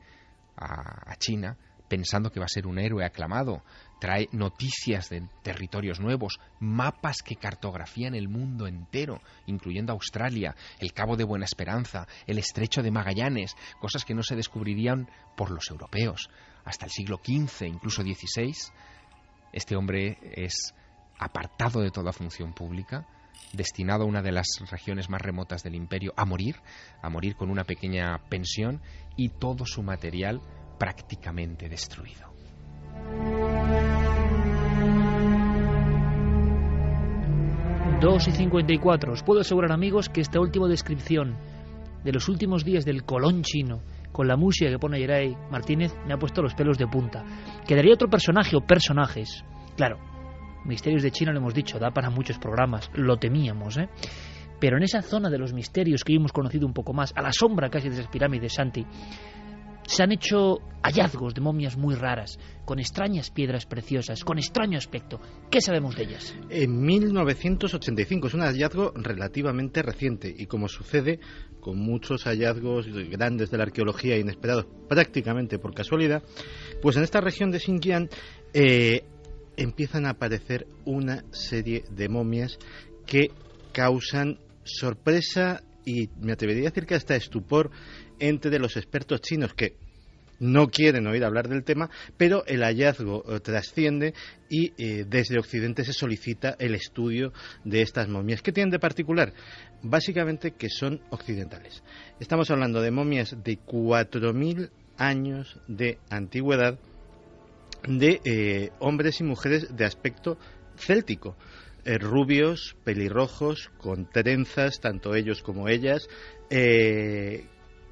a China, pensando que va a ser un héroe aclamado, trae noticias de territorios nuevos, mapas que cartografían el mundo entero, incluyendo Australia, el Cabo de Buena Esperanza, el Estrecho de Magallanes, cosas que no se descubrirían por los europeos hasta el siglo XV, incluso XVI. Este hombre es apartado de toda función pública, destinado a una de las regiones más remotas del imperio a morir con una pequeña pensión y todo su material prácticamente destruido. Dos y 54. Os puedo asegurar, amigos, que esta última descripción de los últimos días del Colón chino, con la música que pone Yeray Martínez, me ha puesto los pelos de punta. Quedaría otro personaje o personajes. Claro, Misterios de China, lo hemos dicho, da para muchos programas, lo temíamos, ¿eh? Pero en esa zona de los misterios que hemos conocido un poco más, a la sombra casi de esas pirámides, Santi, se han hecho hallazgos de momias muy raras, con extrañas piedras preciosas, con extraño aspecto. ¿Qué sabemos de ellas? En 1985, es un hallazgo relativamente reciente, y como sucede con muchos hallazgos grandes de la arqueología inesperados prácticamente por casualidad, pues en esta región de Xinjiang empiezan a aparecer una serie de momias que causan sorpresa y me atrevería a decir que hasta estupor entre los expertos chinos, que no quieren oír hablar del tema, pero el hallazgo trasciende y desde Occidente se solicita el estudio de estas momias. ¿Qué tienen de particular? Básicamente que son occidentales. Estamos hablando de momias de 4.000 años de antigüedad, de hombres y mujeres de aspecto céltico. Rubios, pelirrojos, con trenzas, tanto ellos como ellas,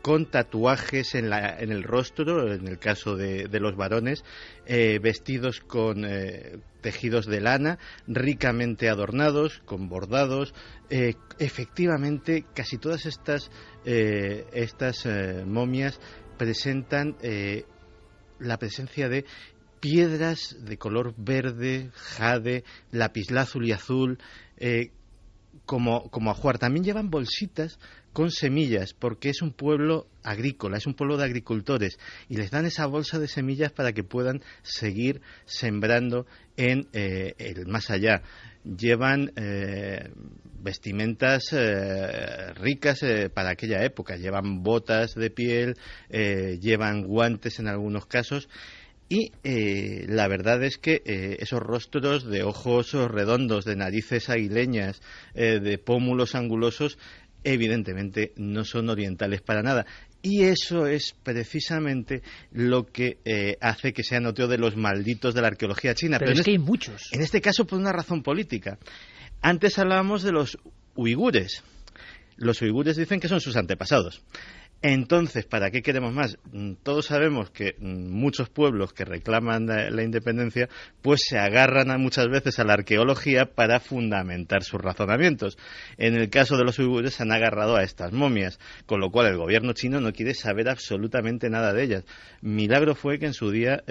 con tatuajes en el rostro, en el caso de los varones, vestidos con tejidos de lana, ricamente adornados, con bordados. Efectivamente, casi todas estas momias presentan la presencia de piedras de color verde, jade, lapislázuli y azul, como ajuar. También llevan bolsitas con semillas, porque es un pueblo agrícola, es un pueblo de agricultores, y les dan esa bolsa de semillas para que puedan seguir sembrando en el más allá. Llevan vestimentas ricas para aquella época, llevan botas de piel, llevan guantes en algunos casos. Y la verdad es que esos rostros de ojos redondos, de narices aguileñas, de pómulos angulosos, evidentemente no son orientales para nada. Y eso es precisamente lo que hace que sean otro de los malditos de la arqueología china. Pero es que hay muchos. En este caso por una razón política. Antes hablábamos de los uigures. Los uigures dicen que son sus antepasados. Entonces, ¿para qué queremos más? Todos sabemos que muchos pueblos que reclaman la independencia pues se agarran muchas veces a la arqueología para fundamentar sus razonamientos. En el caso de los uigures se han agarrado a estas momias, con lo cual el gobierno chino no quiere saber absolutamente nada de ellas. Milagro fue que en su día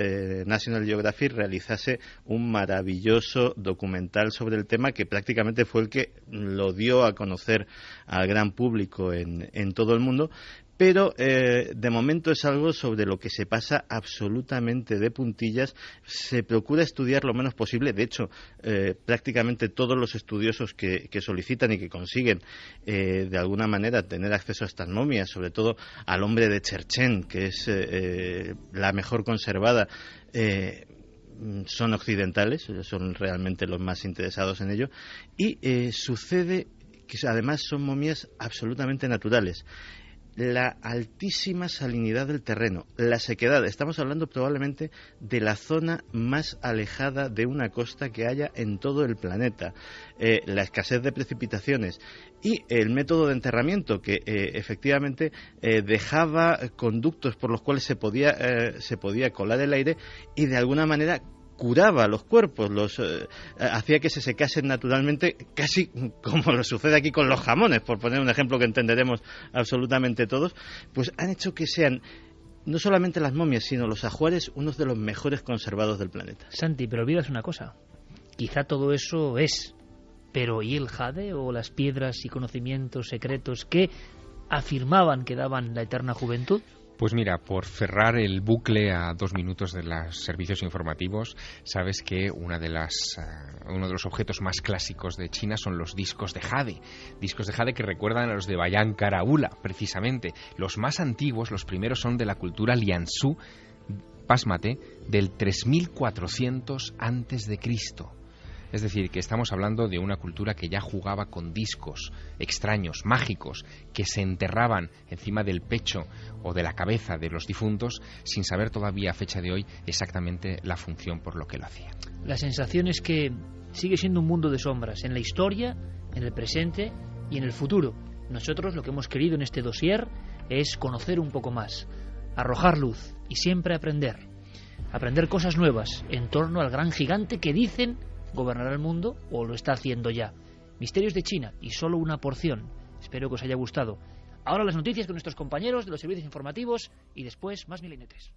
National Geographic realizase un maravilloso documental sobre el tema que prácticamente fue el que lo dio a conocer al gran público en todo el mundo. Pero de momento es algo sobre lo que se pasa absolutamente de puntillas. Se procura estudiar lo menos posible. De hecho, prácticamente todos los estudiosos que solicitan y que consiguen de alguna manera tener acceso a estas momias, sobre todo al hombre de Cherchen, que es la mejor conservada, son occidentales, son realmente los más interesados en ello. Y sucede que además son momias absolutamente naturales. La altísima salinidad del terreno, la sequedad. Estamos hablando probablemente de la zona más alejada de una costa que haya en todo el planeta. La escasez de precipitaciones y el método de enterramiento que efectivamente dejaba conductos por los cuales se podía colar el aire y de alguna manera curaba los cuerpos, hacía que se secasen naturalmente, casi como lo sucede aquí con los jamones, por poner un ejemplo que entenderemos absolutamente todos. Pues han hecho que sean no solamente las momias, sino los ajuares unos de los mejores conservados del planeta. Santi, pero olvidas una cosa, quizá todo eso es, pero ¿y el jade o las piedras y conocimientos secretos que afirmaban que daban la eterna juventud? Pues mira, por cerrar el bucle a 2 minutos de los servicios informativos, sabes que uno de los objetos más clásicos de China son los discos de jade que recuerdan a los de Bayan Karaula, precisamente. Los más antiguos, los primeros, son de la cultura Lianzhou, pásmate, del 3400 antes de Cristo. Es decir, que estamos hablando de una cultura que ya jugaba con discos extraños, mágicos, que se enterraban encima del pecho o de la cabeza de los difuntos sin saber todavía a fecha de hoy exactamente la función por lo que lo hacían. La sensación es que sigue siendo un mundo de sombras, en la historia, en el presente y en el futuro. Nosotros lo que hemos querido en este dossier es conocer un poco más, arrojar luz y siempre aprender cosas nuevas en torno al gran gigante que dicen gobernará el mundo o lo está haciendo ya. Misterios de China y solo una porción. Espero que os haya gustado. Ahora las noticias con nuestros compañeros de los servicios informativos y después más Milenio 3.